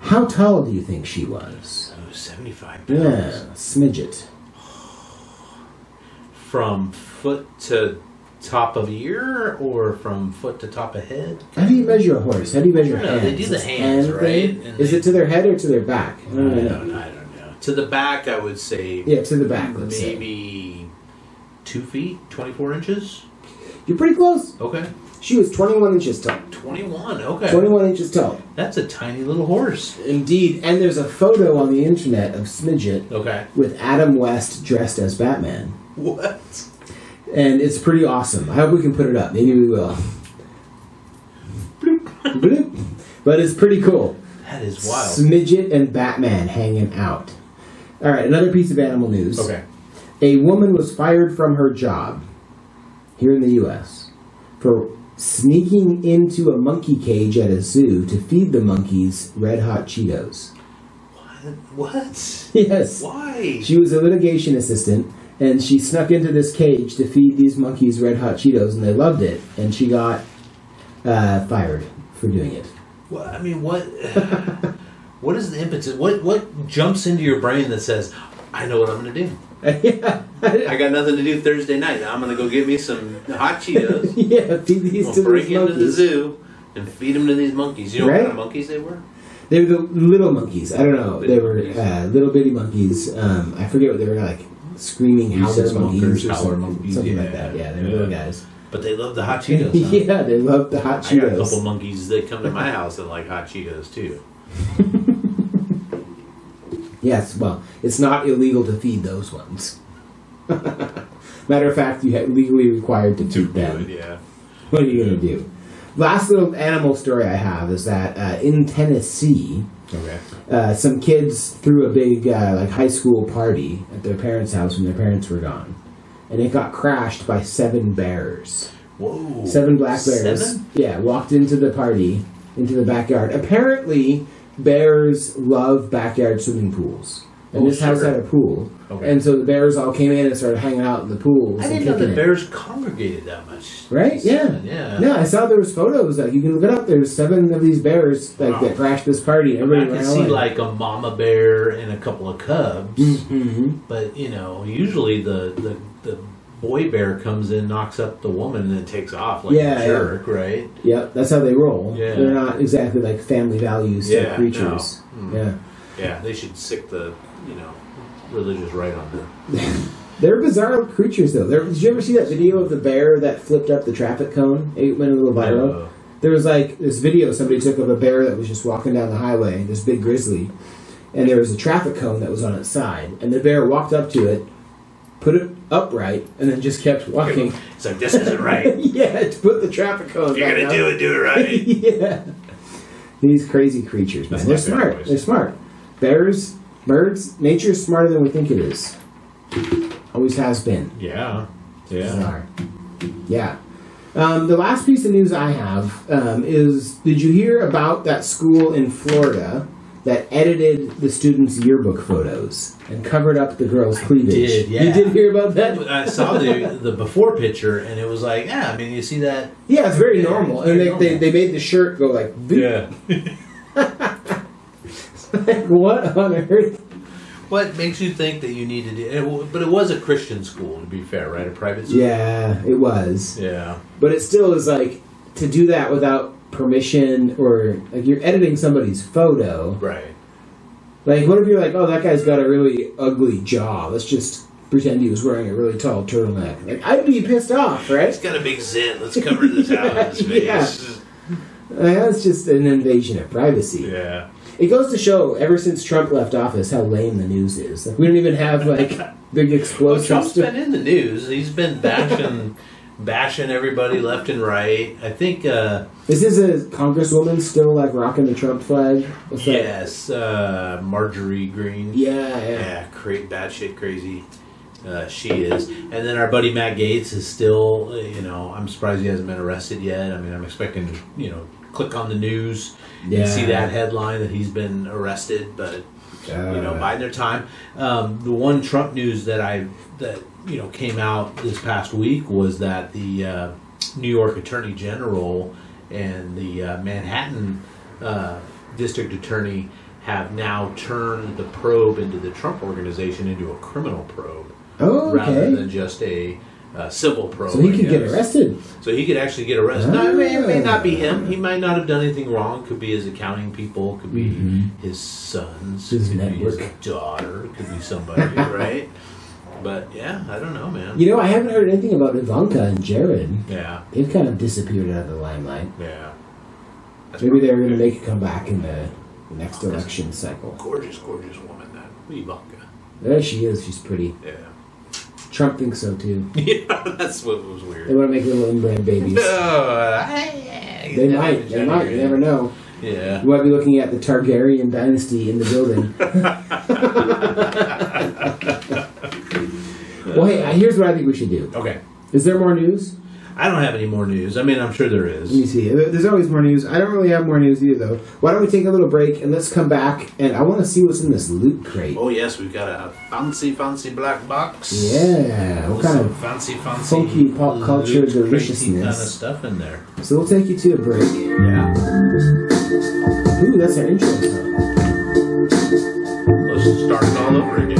how tall do you think she was? 75 pounds. Yeah, smidget. From foot to top of ear, or from foot to top of head? How do you measure a horse? How do you measure hands? They do the hands, right? Is it to their head or to their back? I don't know. To the back, I would say. Yeah, to the back. Let's say maybe 2 feet, 24 inches. You're pretty close. Okay. She was 21 inches tall. 21. Okay. 21 inches tall. That's a tiny little horse. Indeed, and there's a photo on the internet of Smidget. Okay. With Adam West dressed as Batman. What? And it's pretty awesome. I hope we can put it up. Maybe we will. Bloop. Bloop. But it's pretty cool. That is wild. Smidget and Batman hanging out. All right, another piece of animal news. Okay. A woman was fired from her job here in the U.S. for sneaking into a monkey cage at a zoo to feed the monkeys Red Hot Cheetos. What? Yes. Why? She was a litigation assistant, and she snuck into this cage to feed these monkeys Red Hot Cheetos, and they loved it, and she got fired for doing it. Well, I mean, what? What is the impetus? What jumps into your brain that says, "I know what I'm going to do"? Yeah. I got nothing to do Thursday night. I'm going to go get me some hot Cheetos. Yeah, feed these to these monkeys. Break into the zoo and feed them to these monkeys. You know what kind of monkeys they were? They were the little monkeys. I don't know. They were little bitty monkeys. I forget what they were like. Screaming howler monkeys or something like that. Yeah, they were little guys. But they love the hot Cheetos. Huh? Yeah, they love the hot Cheetos. I got a couple monkeys that come to my house that like hot Cheetos too. Yes, well, it's not illegal to feed those ones. Matter of fact, you're legally required to feed them. Yeah. What are you going to do? Last little animal story I have is that in Tennessee, some kids threw a big high school party at their parents' house when their parents were gone. And it got crashed by 7 bears. Whoa. 7 black bears. 7? Yeah, walked into the party, into the backyard. Apparently, bears love backyard swimming pools. And this house had a pool. Okay. And so the bears all came in and started hanging out in the pools. I didn't know that bears congregated that much. Right? Yeah. Yeah, I saw there was photos. Like, you can look it up. There's 7 of these bears that crashed this party. And everybody I could see like a mama bear and a couple of cubs. Mm-hmm. But, usually the boy bear comes in, knocks up the woman, and then takes off like a jerk, right? Yep, that's how they roll. Yeah. They're not exactly like family values type creatures. No. Yeah. Yeah, they should sick the, religious right on them. They're bizarre creatures, though. Did you ever see that video of the bear that flipped up the traffic cone? It went a little viral. There was like this video somebody took of a bear that was just walking down the highway, this big grizzly, and there was a traffic cone that was on its side, and the bear walked up to it, put it upright, and then just kept walking. It's like, this isn't right. Yeah, to put the traffic cone You're going to do it right. Yeah. These crazy creatures, man. They're smart. They're smart. Bears, birds, nature's smarter than we think it is. Always has been. Yeah. Bizarre. Yeah. The last piece of news I have is, did you hear about that school in Florida that edited the students' yearbook photos and covered up the girls' cleavage? I did, yeah. You did hear about that? I saw the before picture, and it was like, you see that? Yeah, it's very normal. And they made the shirt go like... Yeah. Like, what on earth? What makes you think that you need to do it? But it was a Christian school, to be fair, right? A private school? Yeah, it was. Yeah. But it still is like, to do that without permission, or like you're editing somebody's photo. Right. Like, what if you're like, oh, that guy's got a really ugly jaw. Let's just pretend he was wearing a really tall turtleneck. Like, I'd be pissed off, right? He's got a big zit. Let's cover this out of his face. Yeah. That's just an invasion of privacy. Yeah. It goes to show, ever since Trump left office, how lame the news is. Like, we don't even have, like, big explosives. Well, Trump's been in the news. He's been bashing everybody left and right. I think... Is this a congresswoman still, like, rocking the Trump flag? Yes. Marjorie Green. Yeah. Batshit crazy. She is. And then our buddy Matt Gaetz is still, I'm surprised he hasn't been arrested yet. I mean, I'm expecting, click on the news and see that headline that he's been arrested, but biding their time. The one Trump news that came out this past week was that the New York Attorney General and the Manhattan District Attorney have now turned the probe into the Trump organization into a criminal probe, rather than just a civil probe. So he could get arrested. So he could actually get arrested. No, it may not be him. He might not have done anything wrong. Could be his accounting people. Could be his sons. His could network. be his daughter. Could be somebody, right? But yeah, I don't know, man. I haven't heard anything about Ivanka and Jared. Yeah. They've kind of disappeared out of the limelight. Yeah. Maybe they're going to make a comeback in the next election cycle. Gorgeous, gorgeous woman, that Ivanka. There she is. She's pretty. Yeah. Trump thinks so, too. Yeah, that's what was weird. They want to make little inbred babies. They might. You never know. Yeah. You might be looking at the Targaryen dynasty in the building. Well, hey, here's what I think we should do. Okay. Is there more news? I don't have any more news. I mean, I'm sure there is. Let me see. There's always more news. I don't really have more news either, though. Why don't we take a little break and let's come back, and I want to see what's in this loot crate. Oh, yes. We've got a fancy black box. Yeah. What kind of fancy funky pop culture deliciousness kind of stuff in there. So we'll take you to a break. Yeah. Ooh, that's our intro song. Let's start it all over again.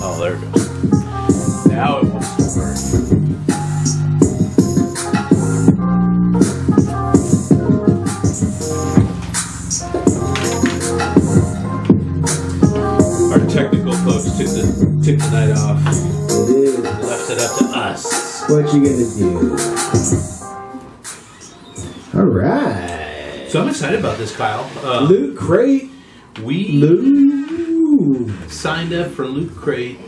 Oh, there it goes. Now it wants to work. Our technical folks took the night off. Left it up to us. What you gonna do? All right. So I'm excited about this, Kyle. Loot crate. We signed up for Loot Crate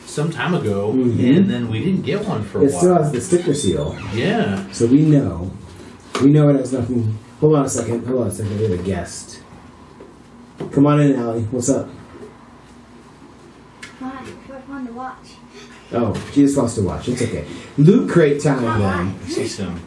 some time ago, and then we didn't get one for a while. It still has the sticker seal. Yeah. So we know. We know it has nothing. Hold on a second. We have a guest. Come on in, Allie. What's up? Come on, it's fun to watch. Oh, she just wants to watch. It's okay. Loot crate time, then. I see some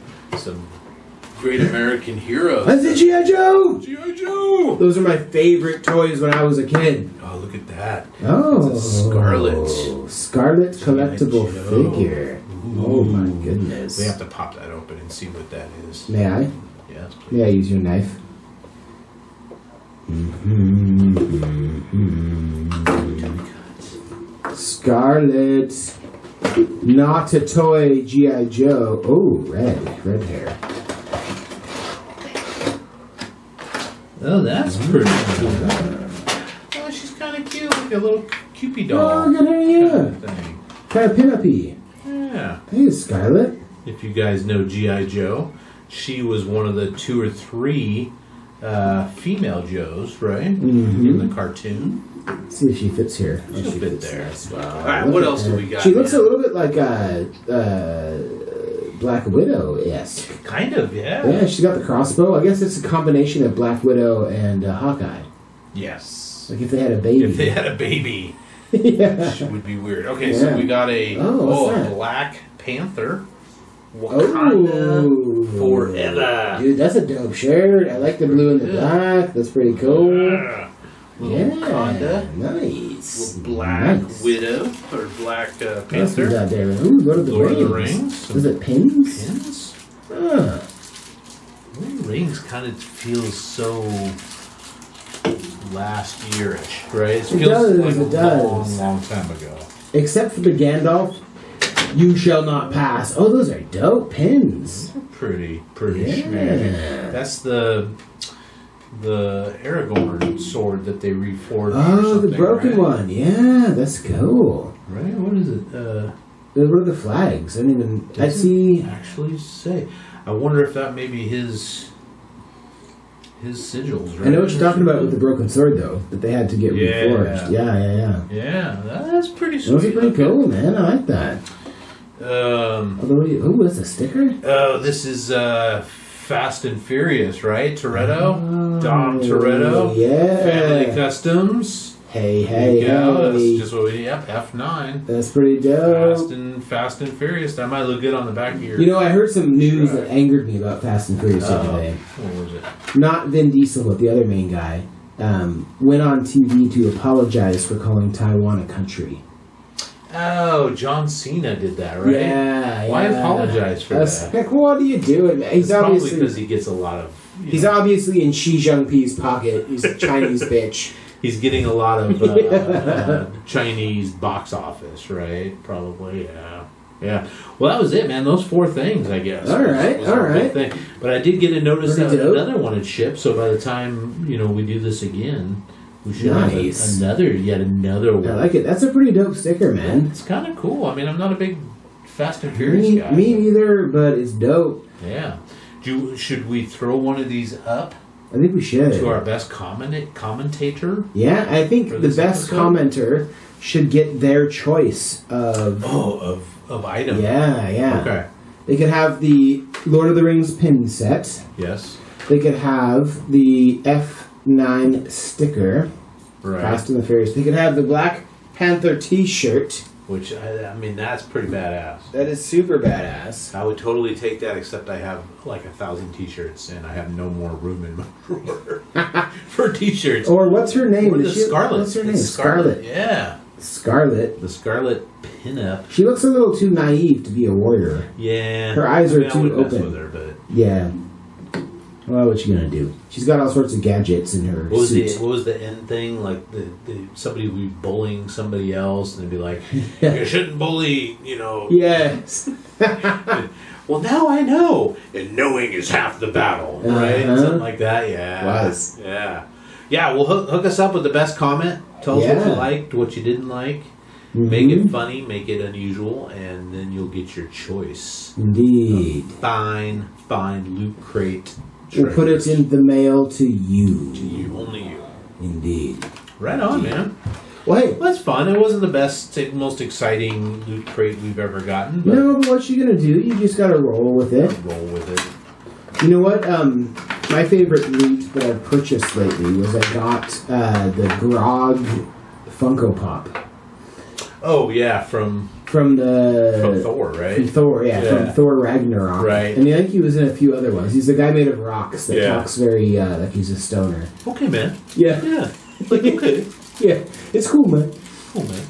great American heroes. That's the G.I. Joe! G.I. Joe! Those are my favorite toys when I was a kid. Oh, look at that. Oh. It's a Scarlet collectible Joe. figure. Ooh. Oh my goodness. We have to pop that open and see what that is. May I? Yes, please. May I use your knife? Scarlet. Not a toy, G.I. Joe. Oh, red hair. Oh, that's pretty cool. Oh, she's kind of cute, like a little Cupid doll. Oh, good idea. Kind of thing. Kind of pin-up-y. Yeah. Hey, Scarlet. If you guys know G.I. Joe, she was one of the 2 or 3 female Joes, right? In the cartoon. Let's see if she fits here. She'll she fit fits there. nice. Wow. All right, what else do we got? She looks a little bit like Black Widow-esque. Kind of, yeah. Yeah, she's got the crossbow. I guess it's a combination of Black Widow and Hawkeye. Yes. Like if they had a baby. If they had a baby, yeah. she would be weird. Okay, so we got a Black Panther. Wakanda forever. Dude, that's a dope shirt. I like the blue and the black. That's pretty cool. Yeah. Wakanda. Nice. Black nice. Widow or Black What Panther. else we got there? Ooh, Lord of the Lord Rings. of the Rings. Is it pins? Pins? Huh. Lord of the Rings kind of feels so last yearish, right? It feels like a long time ago. Except for the Gandalf, you shall not pass. Oh, those are dope pins. Pretty Yeah. schmancy. That's the Aragorn sword that they reforged. Oh, the broken one. Yeah, that's cool. Right? What is it? What are the flags? I don't even. I see. Actually, say. I wonder if that may be his sigils. Right? I know what you're talking about with the broken sword, though. That they had to get reforged. Yeah. Yeah, that's pretty sweet. Those are pretty cool, man. I like that. Although, that's a sticker? Oh, this is Fast and Furious, right? Toretto? Dom Toretto? Yeah. Family Customs. Hey. That's just what we need. Yep, F9. That's pretty dope. Fast and Furious. That might look good on the back of your... You know, I heard some news that angered me about Fast and Furious the other day. What was it? Not Vin Diesel, but the other main guy. Went on TV to apologize for calling Taiwan a country. Oh, John Cena did that, right? Yeah. Why apologize for that? Heck, what are you doing, man? He's probably obviously because he gets a lot of... He's obviously in Xi Jinping's pocket. He's a Chinese bitch. He's getting a lot of Chinese box office, right? Probably, yeah. Well, that was it, man. Those 4 things, I guess. All right. But I did get a notice that dope. another one had shipped. So by the time we do this again, we should Nice. have yet another one. I like it. That's a pretty dope sticker, man. It's kind of cool. I mean, I'm not a big Fast and Furious guy. Me neither, but it's dope. Yeah. Should we throw one of these up? I think we should. To our best commentator? Yeah, I think the best commenter should get their choice of... of item. Yeah. Okay. They could have the Lord of the Rings pin set. Yes. They could have the F9 sticker. Right. Fast and the Furious. They could have the Black Panther t-shirt. Which, I mean, that's pretty badass. That is super badass. I would totally take that, except I have like 1,000 t-shirts, and I have no more room in my drawer for t-shirts. Or what's her name? Or Scarlet. What's her name? Scarlet. Yeah. Scarlet. The Scarlet pinup. She looks a little too naive to be a warrior. Yeah. Her eyes are too I would mess open. with her, but... Yeah. Well, what's she gonna do? She's got all sorts of gadgets in her suit. What was the end thing? Like somebody would be bullying somebody else, and they'd be like, "You shouldn't bully," Yes. Well, now I know, and knowing is half the battle, right? Something like that. Yeah. Was. Yeah. Yeah. Well, hook us up with the best comment. Tell us what you liked, what you didn't like. Mm-hmm. Make it funny, make it unusual, and then you'll get your choice. Indeed. Fine loot crate. We'll put it in the mail to you. To you, only you. Indeed. Right on, man. Well, hey. That's fun. It wasn't the best, most exciting loot crate we've ever gotten. But no, but what you gonna do? You just gotta roll with it. Roll with it. You know what? My favorite loot that I've purchased lately was I got the Grog Funko Pop. Oh, yeah, from Thor, right? From Thor, from Thor Ragnarok. Right. And I think he was in a few other ones. He's the guy made of rocks that talks very, like he's a stoner. Okay, man. Yeah. Yeah. Like, okay. Yeah. It's cool, man. Cool, man.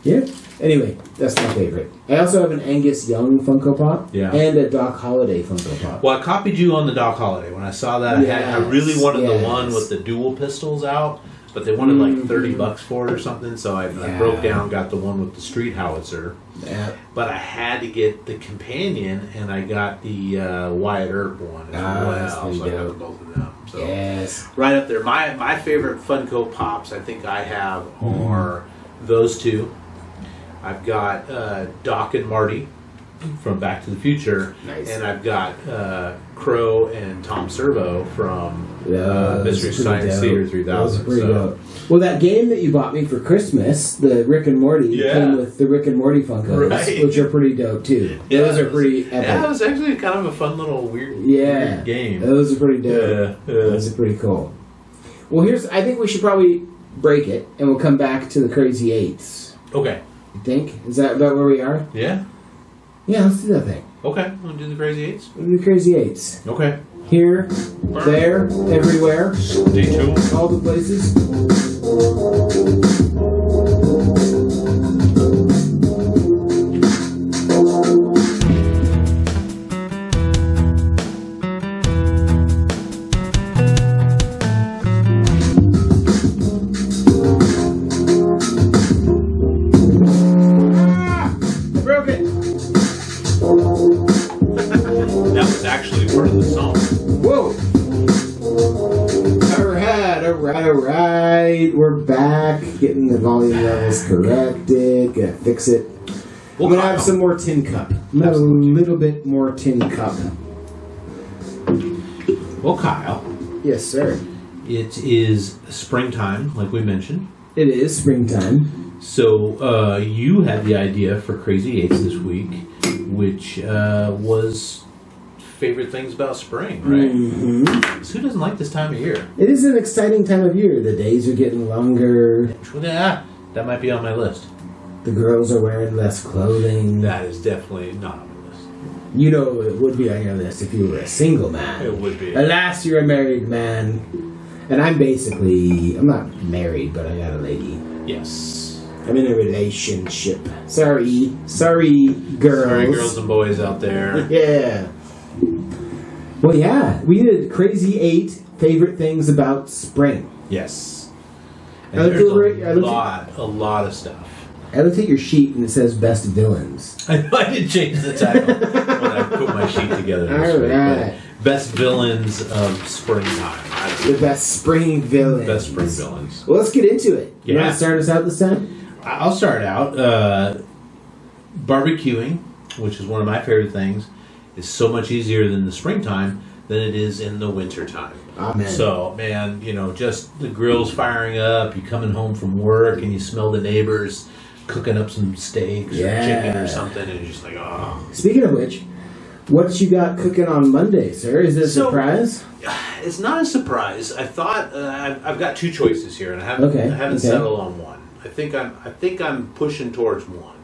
Yeah. Anyway, that's my favorite. I also have an Angus Young Funko Pop. Yeah. And a Doc Holliday Funko Pop. Well, I copied you on the Doc Holliday. When I saw that, I really wanted the one with the dual pistols out. But they wanted like $30 for it or something, so I broke down, got the one with the street howitzer. Yeah. But I had to get the companion, and I got the Wyatt Earp one as well. So I got both of them. So right up there. My favorite Funko Pops, I think I have, are those two. I've got Doc and Marty from Back to the Future, and I've got Crow and Tom Servo from Mystery Science Theater 3000. Dope. Well, that game that you bought me for Christmas, the Rick and Morty, came with the Rick and Morty Funkos, which are pretty dope too. Those are pretty epic. Yeah, it was actually kind of a fun little weird game. Those are pretty dope. Those are pretty cool. Well, I think we should probably break it, and we'll come back to the Crazy Eights. Okay. You think? Is that about where we are? Yeah. Yeah, let's do that thing. Okay, we'll do the Crazy Eights. We'll do the Crazy Eights. Okay. Here, there, everywhere. Stay tuned. All the places. Alright, we're back, getting the volume levels corrected, gonna fix it. I'm gonna have some more tin cup. I'm gonna have a little bit more tin cup. Well, Kyle. Yes, sir. It is springtime, like we mentioned. It is springtime. So you had the idea for Crazy Eights this week, which was favorite things about spring, right? Mm-hmm. So who doesn't like this time of year? It is an exciting time of year. The days are getting longer. Yeah, that might be on my list. The girls are wearing less clothing. That is definitely not on my list. You know it would be on your list if you were a single man. It would be. Alas, you're a married man. And I'm not married, but I got a lady. Yes. I'm in a relationship. Sorry, girls. Sorry, girls and boys out there. Yeah. Well, yeah, we did Crazy 8 favorite things about spring. Yes. And there's a lot of stuff. I looked at your sheet and it says best villains. I did change the title when I put my sheet together this week. Right. Best villains of springtime. The best spring villains. Best spring villains. Well, let's get into it. You Yeah. want to start us out this time? I'll start out. Barbecuing, which is one of my favorite things, is so much easier in the springtime than it is in the wintertime. Amen. So, man, just the grill's firing up, you coming home from work and you smell the neighbors cooking up some steaks or chicken or something, and you're just like, oh. Speaking of which, what you got cooking on Monday, sir? Is it a surprise? It's not a surprise. I thought I've got two choices here, and I haven't settled on one. I think I'm pushing towards one.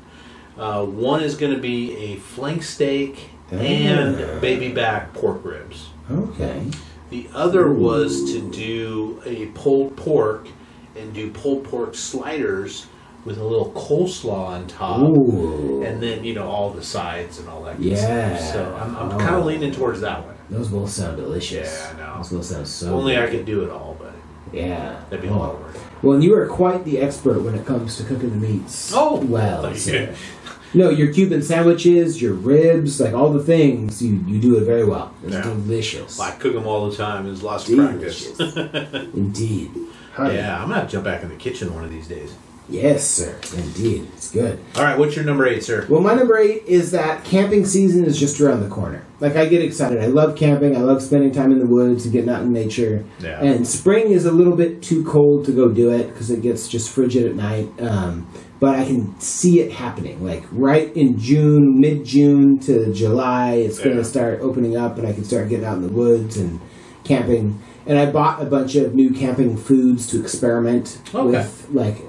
One is going to be a flank steak and baby back pork ribs. Okay. The other was to do a pulled pork and do pulled pork sliders with a little coleslaw on top. Ooh. And then, all the sides and all that good stuff. So I'm kind of leaning towards that one. Those both sound delicious. Yeah, I know. Those both sound so Only good. I could do it all, but that'd be a lot of work. Well, and you are quite the expert when it comes to cooking the meats. Oh, well. thank you. No, your Cuban sandwiches, your ribs, like all the things, you do it very well. It's delicious. Well, I cook them all the time. There's lots of practice. Indeed. Yeah, I'm going to have to jump back in the kitchen one of these days. Yes, sir. Indeed. It's good. All right, what's your number 8, sir? Well, my number 8 is that camping season is just around the corner. Like, I get excited. I love camping. I love spending time in the woods and getting out in nature. Yeah. And spring is a little bit too cold to go do it because it gets just frigid at night. But I can see it happening. Like, right in June, mid-June to July, it's going to start opening up and I can start getting out in the woods and camping. And I bought a bunch of new camping foods to experiment with, like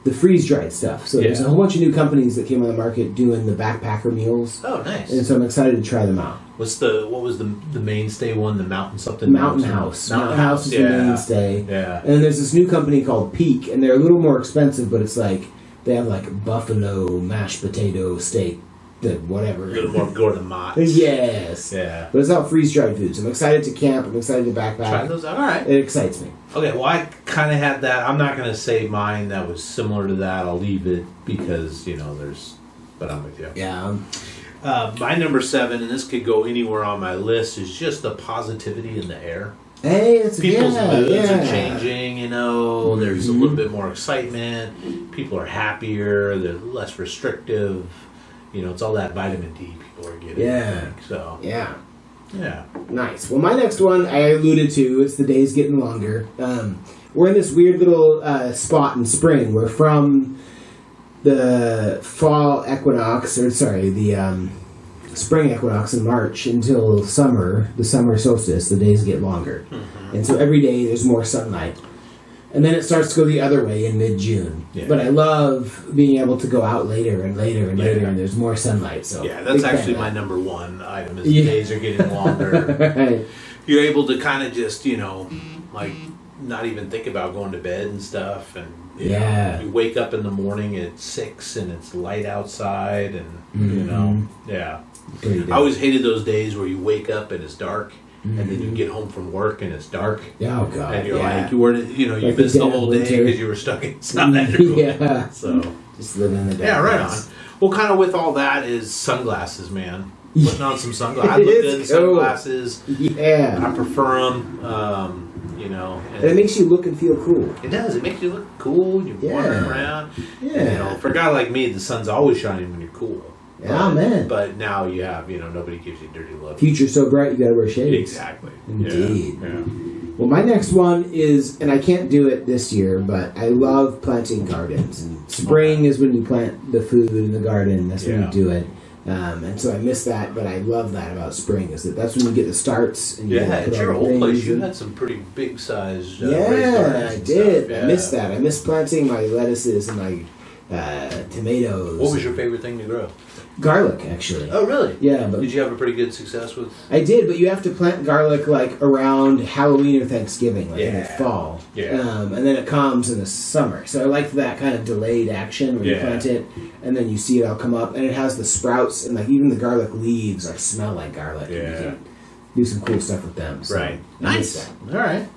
the freeze-dried stuff. So there's a whole bunch of new companies that came on the market doing the backpacker meals. Oh, nice. And so I'm excited to try them out. What was the mainstay one? The Mountain something? Mountain House. Mountain House is the mainstay. Yeah. And then there's this new company called Peak, and they're a little more expensive, but it's like they have like buffalo mashed potato steak. Whatever. A little more go to the Mott's. Yes. Yeah. But it's all freeze-dried foods. I'm excited to camp. I'm excited to backpack. Try those out. All right. It excites me. Okay, well, I kind of had that. I'm not going to say mine that was similar to that. I'll leave it because, but I'm with you. Yeah. My number 7, and this could go anywhere on my list, is just the positivity in the air. Hey, it's People's moods are changing, There's a little bit more excitement. People are happier. They're less restrictive. It's all that vitamin D people are getting. Yeah. I think, so. Yeah. Yeah. Nice. Well, my next one I alluded to. It's the days getting longer. We're in this weird little spot in spring. We're from the fall equinox, the spring equinox in March until summer, the summer solstice. The days get longer. Mm-hmm. And so every day there's more sunlight. And then it starts to go the other way in mid-June. Yeah. But I love being able to go out later and later and later, and there's more sunlight. So that's actually my number 1 item, is the days are getting longer. Right. You're able to kind of just, like, not even think about going to bed and stuff. And you wake up in the morning at 6 and it's light outside and, I always hated those days where you wake up and it's dark. And then you get home from work and it's dark. Oh, God. And you're like, you missed the whole day because you were stuck inside. Yeah. So, just living in the dark. Yeah, right on. Well, kind of with all that is sunglasses, man. Putting on some sunglasses. I look good in sunglasses. Yeah. I prefer them, And it makes you look and feel cool. It does. It makes you look cool. You're wandering around. Yeah. For a guy like me, the sun's always shining when you're cool. Yeah, man. But now you have, nobody gives you a dirty look. Future's so bright, you gotta wear shades. Exactly. Indeed. Yeah. Well, my next one is, and I can't do it this year, but I love planting gardens. And spring is when you plant the food in the garden. That's when you do it. And so I miss that, but I love that about spring, is that's when you get the starts. And at your old place, you had some pretty big sized raised gardens. I did. Yeah. I miss that. I miss planting my lettuces and my tomatoes. What was your favorite thing to grow? Garlic, actually. Oh, really? Yeah. But did you have a pretty good success with? I did, but you have to plant garlic like around Halloween or Thanksgiving, like in the fall. Yeah. And then it comes in the summer. So I like that kind of delayed action where you plant it and then you see it all come up, and it has the sprouts, and like even the garlic leaves smell like garlic. Yeah. And you can do some cool stuff with them. So right. Nice. All right.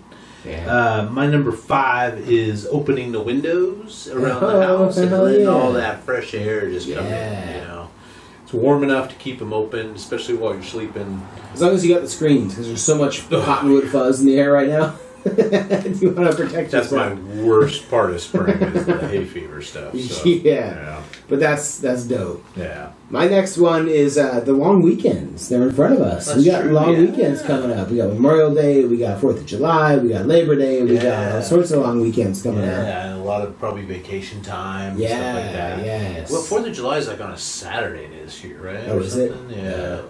Yeah. My number 5 is opening the windows around the house and letting all that fresh air just come in. You know, it's warm enough to keep them open, especially while you're sleeping. As long as you got the screens, because there's so much cottonwood fuzz in the air right now. You want to protect yourself. That's my worst part of spring is the hay fever stuff. So, but that's dope. Yeah. My next one is the long weekends. They're in front of us. We got long weekends coming up. We got Memorial Day. We got 4th of July. We got Labor Day. We got all sorts of long weekends coming up. Yeah, and a lot of probably vacation time and stuff like that. Yes. Well, 4th of July is like on a Saturday this year, right? Oh, is it? Yeah.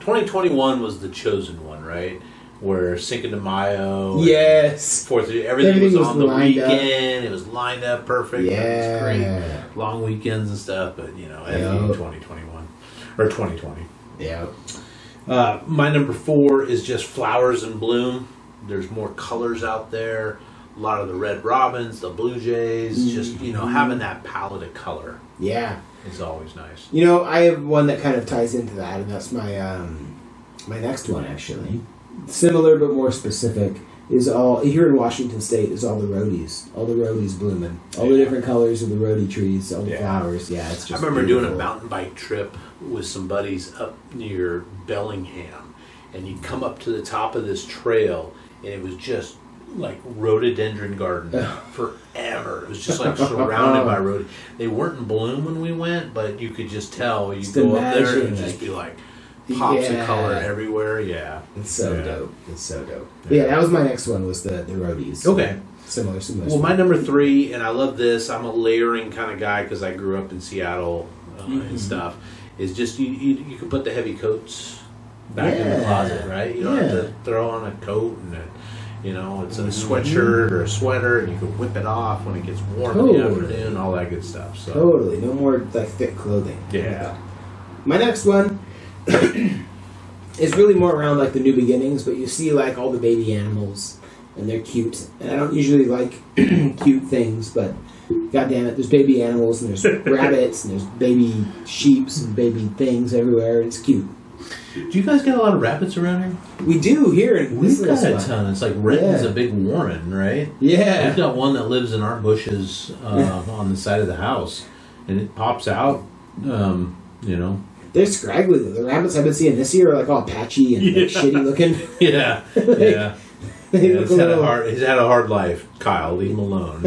2021 was the chosen one, right? Where Cinco de Mayo, everything was on the weekend. It was lined up perfect. Yeah, it was great. Long weekends and stuff. But 2021 or 2020. Yeah. My number 4 is just flowers in bloom. There's more colors out there. A lot of the red robins, the blue jays. Just having that palette of color. Yeah, is always nice. I have one that kind of ties into that, and that's my my next one actually. Similar but more specific is all here in Washington State is all the roadies blooming, all the different colors of the roadie trees, all the flowers. Yeah, it's just. I remember beautiful. doing a mountain bike trip with some buddies up near Bellingham, and you'd come up to the top of this trail, and it was just like rhododendron garden forever. It was just like surrounded by rhododendron. They weren't in bloom when we went, but you could just tell. You go up there and it would just be like. Pops of color everywhere, It's so dope. It's so dope. Yeah, that was my next one, was the roadies. Okay. Similar. Well, my number 3, and I love this, I'm a layering kind of guy because I grew up in Seattle and stuff, is just you can put the heavy coats back in the closet, right? You don't have to throw on a coat and it's a sweatshirt or a sweater, and you can whip it off when it gets warm in the afternoon, all that good stuff. So. Totally. No more like thick clothing. Yeah. My next one is really more around like the new beginnings, but you see like all the baby animals and they're cute, and I don't usually like cute things, but god damn it, there's baby animals and there's rabbits and there's baby sheeps and baby things everywhere, and it's cute. Do you guys get a lot of rabbits around here? We do here in We've got a ton. It's like Renton's a big warren, right? Yeah. We've got one that lives in our bushes on the side of the house, and it pops out, They're scraggly though. The rabbits I've been seeing this year are like all patchy and like, shitty looking. Yeah. He's had a hard life. Kyle, leave him alone.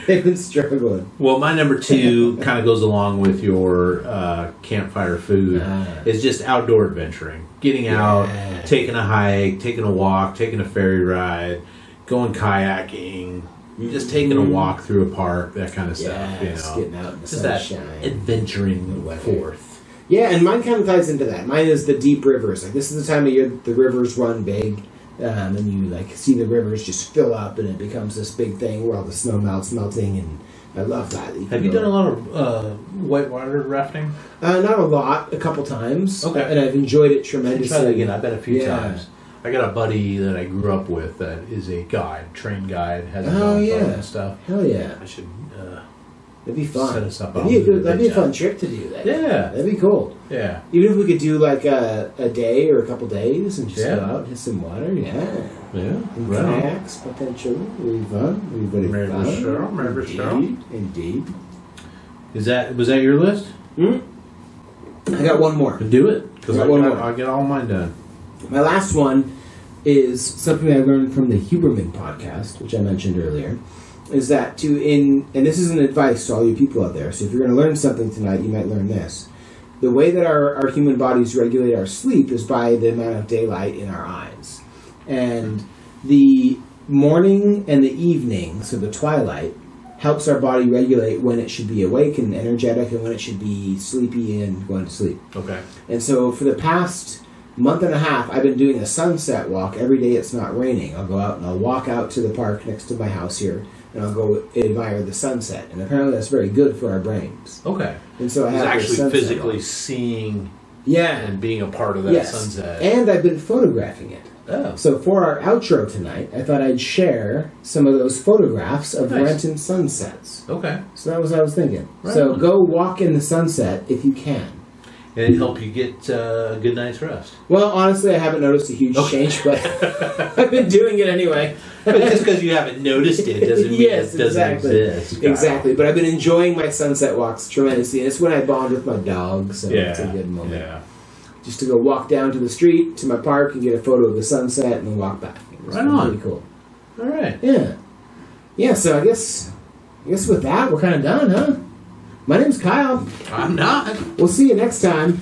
They've been struggling. Well, my number 2 kind of goes along with your campfire food. It's just outdoor adventuring. Getting out, taking a hike, taking a walk, taking a ferry ride, going kayaking, just taking a walk through a park, that kind of stuff. Getting out in the just sunshine. That adventuring forth. Yeah, and mine kind of ties into that. Mine is the deep rivers. Like, this is the time of year the rivers run big, and you like see the rivers just fill up, and it becomes this big thing where all the snow melting, and I love that. Have you done a lot of whitewater rafting? Not a lot, a couple times. Okay. And I've enjoyed it tremendously. Try that again. I've been a few times. I got a buddy that I grew up with that is a guide, trained guide, has a boat and stuff. Hell yeah. I should that'd be fun. Set us up that'd be a fun trip to do that. Yeah. That'd be cool. Yeah. Even if we could do like a day or a couple days and just go out and hit some water. Yeah. And kayaks, potentially. Would be fun. Maybe so. Indeed. Was that your list? I got one more. Do it. Because I'll get all mine done. My last one is something I learned from the Huberman podcast, which I mentioned earlier, is that and this is an advice to all you people out there, so if you're going to learn something tonight, you might learn this. The way that our human bodies regulate our sleep is by the amount of daylight in our eyes. And the morning and the evening, so the twilight, helps our body regulate when it should be awake and energetic and when it should be sleepy and going to sleep. Okay. And so for the past month and a half, I've been doing a sunset walk every day it's not raining. I'll go out and I'll walk out to the park next to my house here, and I'll go admire the sunset. And apparently that's very good for our brains. Okay. And so I have actually physically seeing and being a part of that sunset. And I've been photographing it. Oh. So for our outro tonight, I thought I'd share some of those photographs of Renton sunsets. Okay. So that was what I was thinking. Right so on. go walk in the sunset if you can. And it help you get a good night's rest. Well, honestly, I haven't noticed a huge change, but I've been doing it anyway. But just because you haven't noticed it doesn't mean it doesn't exist. Exactly. But I've been enjoying my sunset walks tremendously. And it's when I bond with my dog, so it's a good moment. Yeah. Just to go walk down to the street, to my park, and get a photo of the sunset, and then walk back. It's right on. Pretty cool. All right. Yeah. Yeah, so I guess with that, we're kind of done, huh? My name's Kyle. I'm not. We'll see you next time.